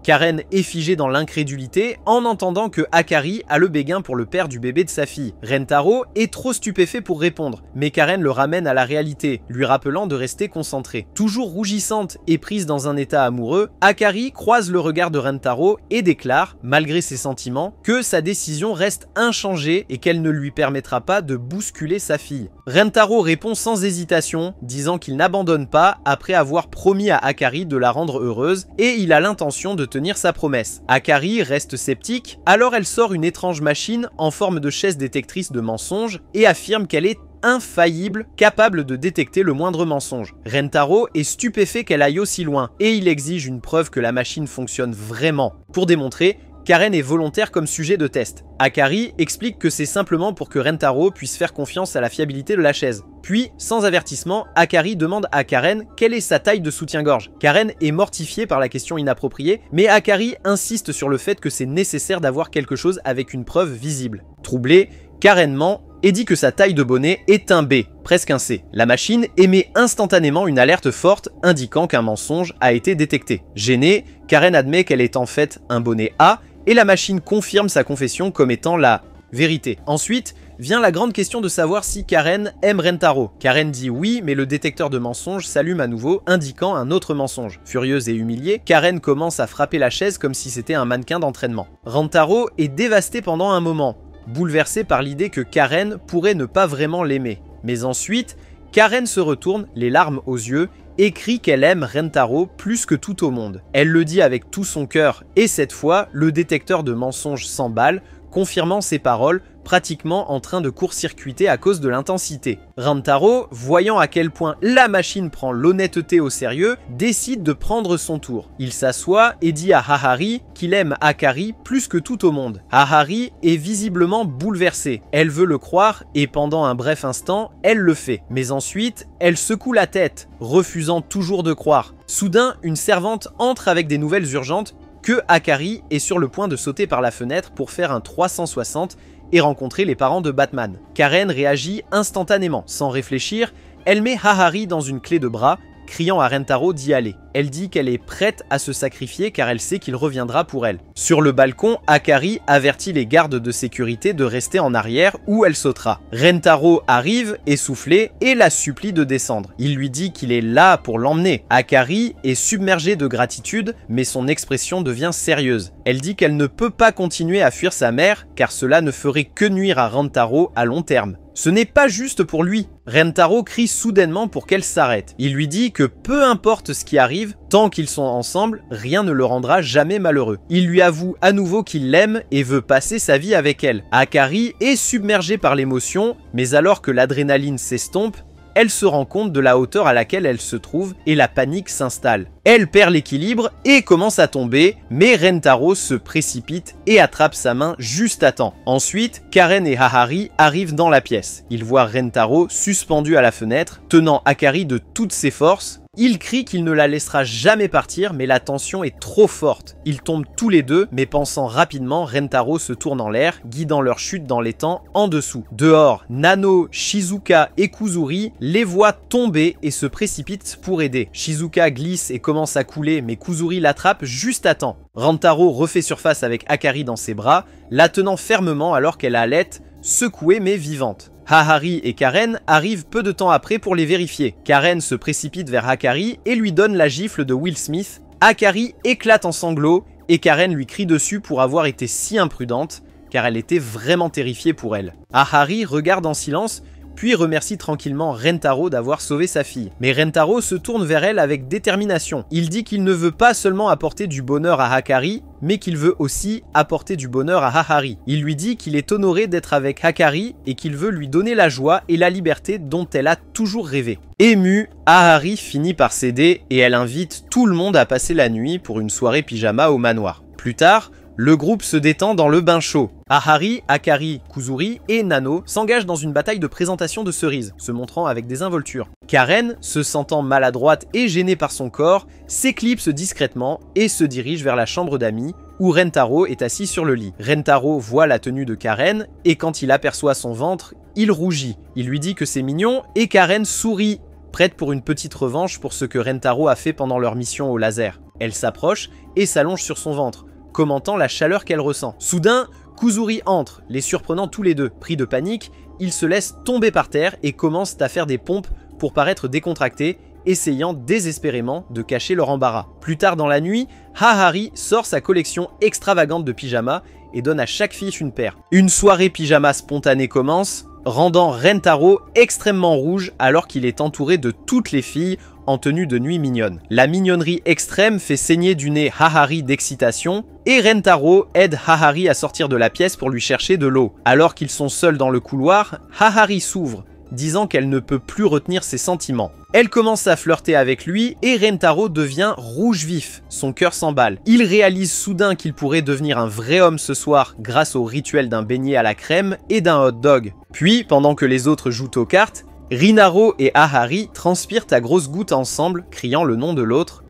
Karen est figée dans l'incrédulité en entendant que Akari a le béguin pour le père du bébé de sa fille. Rentaro est trop stupéfait pour répondre, mais Karen le ramène à la réalité, lui rappelant de rester concentrée. Toujours rougissante et prise dans un état amoureux, Akari croise le regard de Rentaro et déclare, malgré ses sentiments, que sa décision reste inchangée et qu'elle ne lui permettra pas de bousculer sa fille. Rentaro répond sans hésitation, disant qu'il n'abandonne pas après avoir promis à Akari de la rendre heureuse et il a l'intention de tenir sa promesse. Akari reste sceptique, alors elle sort une étrange machine en forme de chaise détectrice de mensonges et affirme qu'elle est infaillible, capable de détecter le moindre mensonge. Rentaro est stupéfait qu'elle aille aussi loin et il exige une preuve que la machine fonctionne vraiment. Pour démontrer, Karen est volontaire comme sujet de test. Akari explique que c'est simplement pour que Rentaro puisse faire confiance à la fiabilité de la chaise. Puis, sans avertissement, Akari demande à Karen quelle est sa taille de soutien-gorge. Karen est mortifiée par la question inappropriée, mais Akari insiste sur le fait que c'est nécessaire d'avoir quelque chose avec une preuve visible. Troublé, Karen ment et dit que sa taille de bonnet est un B, presque un C. La machine émet instantanément une alerte forte indiquant qu'un mensonge a été détecté. Gênée, Karen admet qu'elle est en fait un bonnet A et la machine confirme sa confession comme étant la vérité. Ensuite, vient la grande question de savoir si Karen aime Rentaro. Karen dit oui, mais le détecteur de mensonges s'allume à nouveau, indiquant un autre mensonge. Furieuse et humiliée, Karen commence à frapper la chaise comme si c'était un mannequin d'entraînement. Rentaro est dévasté pendant un moment, bouleversé par l'idée que Karen pourrait ne pas vraiment l'aimer. Mais ensuite, Karen se retourne, les larmes aux yeux, et crie qu'elle aime Rentaro plus que tout au monde. Elle le dit avec tout son cœur, et cette fois, le détecteur de mensonges s'emballe, confirmant ses paroles, pratiquement en train de court-circuiter à cause de l'intensité. Rentaro, voyant à quel point la machine prend l'honnêteté au sérieux, décide de prendre son tour. Il s'assoit et dit à Hahari qu'il aime Akari plus que tout au monde. Hahari est visiblement bouleversée. Elle veut le croire et pendant un bref instant, elle le fait. Mais ensuite, elle secoue la tête, refusant toujours de croire. Soudain, une servante entre avec des nouvelles urgentes que Akari est sur le point de sauter par la fenêtre pour faire un 360 et rencontrer les parents de Batman. Karen réagit instantanément. Sans réfléchir, elle met Hahari dans une clé de bras, criant à Rentaro d'y aller. Elle dit qu'elle est prête à se sacrifier car elle sait qu'il reviendra pour elle. Sur le balcon, Akari avertit les gardes de sécurité de rester en arrière ou elle sautera. Rentaro arrive, essoufflé, et la supplie de descendre. Il lui dit qu'il est là pour l'emmener. Akari est submergée de gratitude, mais son expression devient sérieuse. Elle dit qu'elle ne peut pas continuer à fuir sa mère car cela ne ferait que nuire à Rentaro à long terme. Ce n'est pas juste pour lui. Rentaro crie soudainement pour qu'elle s'arrête. Il lui dit que peu importe ce qui arrive, tant qu'ils sont ensemble, rien ne le rendra jamais malheureux. Il lui avoue à nouveau qu'il l'aime et veut passer sa vie avec elle. Akari est submergée par l'émotion, mais alors que l'adrénaline s'estompe, elle se rend compte de la hauteur à laquelle elle se trouve et la panique s'installe. Elle perd l'équilibre et commence à tomber, mais Rentaro se précipite et attrape sa main juste à temps. Ensuite, Karen et Hahari arrivent dans la pièce. Ils voient Rentaro suspendu à la fenêtre, tenant Akari de toutes ses forces. Il crie qu'il ne la laissera jamais partir, mais la tension est trop forte. Ils tombent tous les deux, mais pensant rapidement, Rentaro se tourne en l'air, guidant leur chute dans l'étang en dessous. Dehors, Nano, Shizuka et Kuzuri les voient tomber et se précipitent pour aider. Shizuka glisse et commence à couler, mais Kuzuri l'attrape juste à temps. Rentaro refait surface avec Akari dans ses bras, la tenant fermement alors qu'elle allait, secouée mais vivante. Hahari et Karen arrivent peu de temps après pour les vérifier. Karen se précipite vers Akari et lui donne la gifle de Will Smith. Akari éclate en sanglots et Karen lui crie dessus pour avoir été si imprudente, car elle était vraiment terrifiée pour elle. Hahari regarde en silence, puis remercie tranquillement Rentaro d'avoir sauvé sa fille. Mais Rentaro se tourne vers elle avec détermination. Il dit qu'il ne veut pas seulement apporter du bonheur à Akari, mais qu'il veut aussi apporter du bonheur à Hahari. Il lui dit qu'il est honoré d'être avec Akari et qu'il veut lui donner la joie et la liberté dont elle a toujours rêvé. Émue, Hahari finit par céder et elle invite tout le monde à passer la nuit pour une soirée pyjama au manoir. Plus tard, le groupe se détend dans le bain chaud. Hahari, Akari, Kuzuri et Nano s'engagent dans une bataille de présentation de cerises, se montrant avec des involtures. Karen, se sentant maladroite et gênée par son corps, s'éclipse discrètement et se dirige vers la chambre d'amis où Rentaro est assis sur le lit. Rentaro voit la tenue de Karen et quand il aperçoit son ventre, il rougit. Il lui dit que c'est mignon et Karen sourit, prête pour une petite revanche pour ce que Rentaro a fait pendant leur mission au laser. Elle s'approche et s'allonge sur son ventre, commentant la chaleur qu'elle ressent. Soudain, Kuzuri entre, les surprenant tous les deux. Pris de panique, ils se laissent tomber par terre et commencent à faire des pompes pour paraître décontractés, essayant désespérément de cacher leur embarras. Plus tard dans la nuit, Hahari sort sa collection extravagante de pyjamas et donne à chaque fille une paire. Une soirée pyjama spontanée commence, rendant Rentaro extrêmement rouge alors qu'il est entouré de toutes les filles en tenue de nuit mignonne. La mignonnerie extrême fait saigner du nez Hahari d'excitation et Rentaro aide Hahari à sortir de la pièce pour lui chercher de l'eau. Alors qu'ils sont seuls dans le couloir, Hahari s'ouvre, disant qu'elle ne peut plus retenir ses sentiments. Elle commence à flirter avec lui et Rentaro devient rouge vif, son cœur s'emballe. Il réalise soudain qu'il pourrait devenir un vrai homme ce soir grâce au rituel d'un beignet à la crème et d'un hot dog. Puis, pendant que les autres jouent aux cartes, Rinaro et Hahari transpirent à grosses gouttes ensemble, criant le nom de l'autre.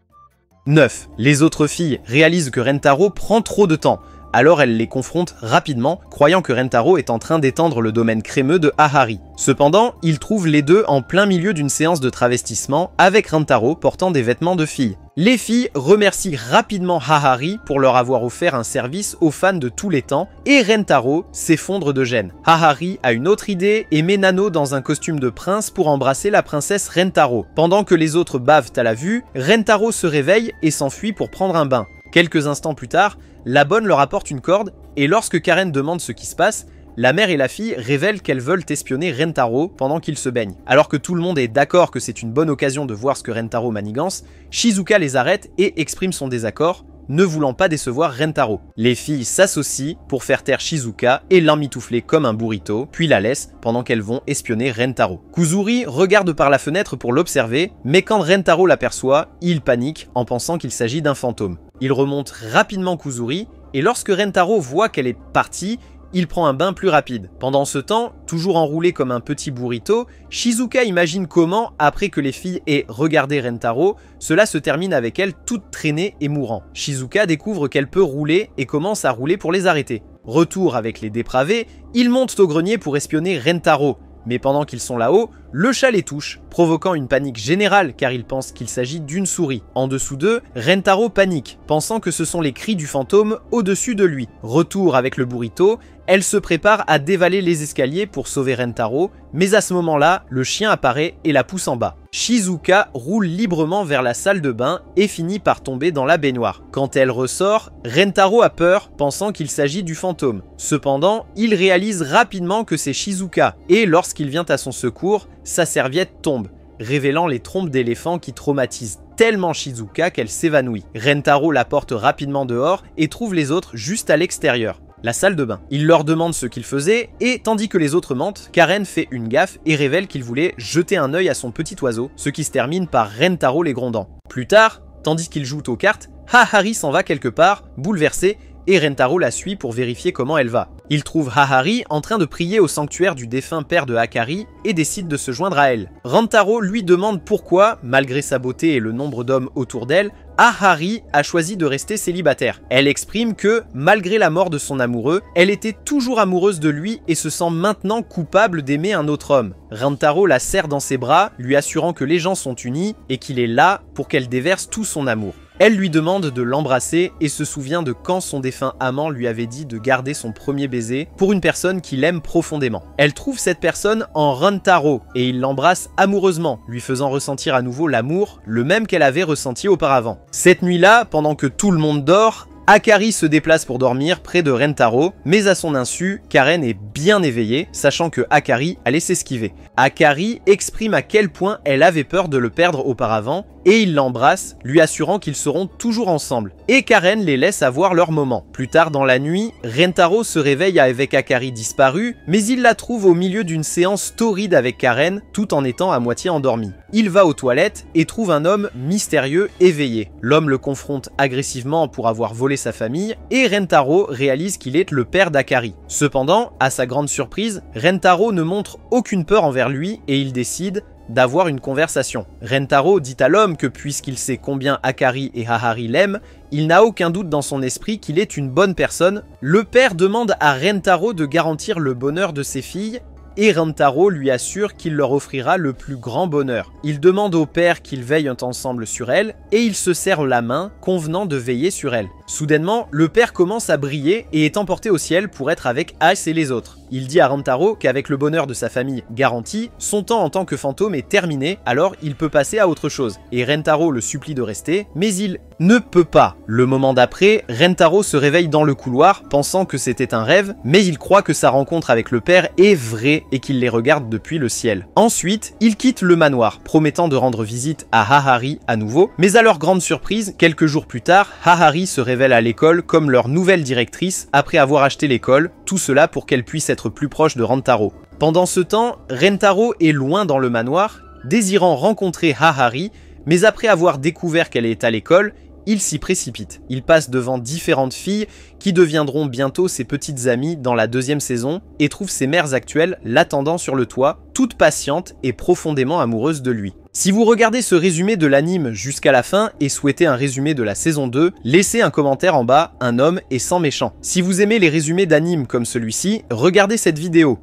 9. Les autres filles réalisent que Rentaro prend trop de temps, alors elles les confrontent rapidement, croyant que Rentaro est en train d'étendre le domaine crémeux de Hahari. Cependant, ils trouvent les deux en plein milieu d'une séance de travestissement, avec Rentaro portant des vêtements de fille. Les filles remercient rapidement Hahari pour leur avoir offert un service aux fans de tous les temps, et Rentaro s'effondre de gêne. Hahari a une autre idée et met Nano dans un costume de prince pour embrasser la princesse Rentaro. Pendant que les autres bavent à la vue, Rentaro se réveille et s'enfuit pour prendre un bain. Quelques instants plus tard, la bonne leur apporte une corde, et lorsque Karen demande ce qui se passe, la mère et la fille révèlent qu'elles veulent espionner Rentaro pendant qu'il se baigne. Alors que tout le monde est d'accord que c'est une bonne occasion de voir ce que Rentaro manigance, Shizuka les arrête et exprime son désaccord, ne voulant pas décevoir Rentaro. Les filles s'associent pour faire taire Shizuka et l'emmitoufler comme un burrito, puis la laissent pendant qu'elles vont espionner Rentaro. Kuzuri regarde par la fenêtre pour l'observer, mais quand Rentaro l'aperçoit, il panique en pensant qu'il s'agit d'un fantôme. Il remonte rapidement Kuzuri, et lorsque Rentaro voit qu'elle est partie, il prend un bain plus rapide. Pendant ce temps, toujours enroulé comme un petit burrito, Shizuka imagine comment, après que les filles aient regardé Rentaro, cela se termine avec elle toute traînée et mourant. Shizuka découvre qu'elle peut rouler et commence à rouler pour les arrêter. Retour avec les dépravés, ils montent au grenier pour espionner Rentaro. Mais pendant qu'ils sont là-haut, Le chat les touche, provoquant une panique générale car ils pensent qu'il s'agit d'une souris. En dessous d'eux, Rentaro panique, pensant que ce sont les cris du fantôme au-dessus de lui. Retour avec le burrito, elle se prépare à dévaler les escaliers pour sauver Rentaro, mais à ce moment-là, le chien apparaît et la pousse en bas. Shizuka roule librement vers la salle de bain et finit par tomber dans la baignoire. Quand elle ressort, Rentaro a peur, pensant qu'il s'agit du fantôme. Cependant, il réalise rapidement que c'est Shizuka, et lorsqu'il vient à son secours, sa serviette tombe, révélant les trompes d'éléphant qui traumatisent tellement Shizuka qu'elle s'évanouit. Rentaro la porte rapidement dehors et trouve les autres juste à l'extérieur. La salle de bain. Il leur demande ce qu'il faisait et tandis que les autres mentent, Karen fait une gaffe et révèle qu'il voulait jeter un œil à son petit oiseau, ce qui se termine par Rentaro les grondant. Plus tard, tandis qu'ils jouent aux cartes, Hahari s'en va quelque part, bouleversé, et Rentaro la suit pour vérifier comment elle va. Il trouve Hahari en train de prier au sanctuaire du défunt père de Hakari et décide de se joindre à elle. Rentaro lui demande pourquoi, malgré sa beauté et le nombre d'hommes autour d'elle, Hahari a choisi de rester célibataire. Elle exprime que, malgré la mort de son amoureux, elle était toujours amoureuse de lui et se sent maintenant coupable d'aimer un autre homme. Rentaro la serre dans ses bras, lui assurant que les gens sont unis et qu'il est là pour qu'elle déverse tout son amour. Elle lui demande de l'embrasser et se souvient de quand son défunt amant lui avait dit de garder son premier baiser pour une personne qu'il aime profondément. Elle trouve cette personne en Rentaro et il l'embrasse amoureusement, lui faisant ressentir à nouveau l'amour, le même qu'elle avait ressenti auparavant. Cette nuit-là, pendant que tout le monde dort, Hakari se déplace pour dormir près de Rentaro, mais à son insu, Karen est bien éveillée, sachant que Hakari allait s'esquiver. Hakari exprime à quel point elle avait peur de le perdre auparavant, et il l'embrasse, lui assurant qu'ils seront toujours ensemble. Et Karen les laisse avoir leur moment. Plus tard dans la nuit, Rentaro se réveille avec Hakari disparue, mais il la trouve au milieu d'une séance torride avec Karen, tout en étant à moitié endormi. Il va aux toilettes et trouve un homme mystérieux éveillé. L'homme le confronte agressivement pour avoir volé sa famille, et Rentaro réalise qu'il est le père d'Hakari. Cependant, à sa grande surprise, Rentaro ne montre aucune peur envers lui et il décide d'avoir une conversation. Rentaro dit à l'homme que puisqu'il sait combien Hakari et Hahari l'aiment, il n'a aucun doute dans son esprit qu'il est une bonne personne. Le père demande à Rentaro de garantir le bonheur de ses filles, et Rentaro lui assure qu'il leur offrira le plus grand bonheur. Il demande au père qu'ils veillent ensemble sur elle, et il se serre la main, convenant de veiller sur elle. Soudainement, le père commence à briller et est emporté au ciel pour être avec Ace et les autres. Il dit à Rentaro qu'avec le bonheur de sa famille garanti, son temps en tant que fantôme est terminé, alors il peut passer à autre chose. Et Rentaro le supplie de rester, mais il ne peut pas. Le moment d'après, Rentaro se réveille dans le couloir, pensant que c'était un rêve, mais il croit que sa rencontre avec le père est vraie et qu'il les regarde depuis le ciel. Ensuite, il quitte le manoir, promettant de rendre visite à Hahari à nouveau, mais à leur grande surprise, quelques jours plus tard, Hahari se révèle à l'école comme leur nouvelle directrice après avoir acheté l'école, tout cela pour qu'elle puisse être plus proche de Rentaro. Pendant ce temps, Rentaro est loin dans le manoir, désirant rencontrer Hahari, mais après avoir découvert qu'elle est à l'école, il s'y précipite. Il passe devant différentes filles qui deviendront bientôt ses petites amies dans la deuxième saison et trouve ses mères actuelles l'attendant sur le toit, toutes patientes et profondément amoureuses de lui. Si vous regardez ce résumé de l'anime jusqu'à la fin et souhaitez un résumé de la saison 2, laissez un commentaire en bas, un homme et sans méchant. Si vous aimez les résumés d'anime comme celui-ci, regardez cette vidéo.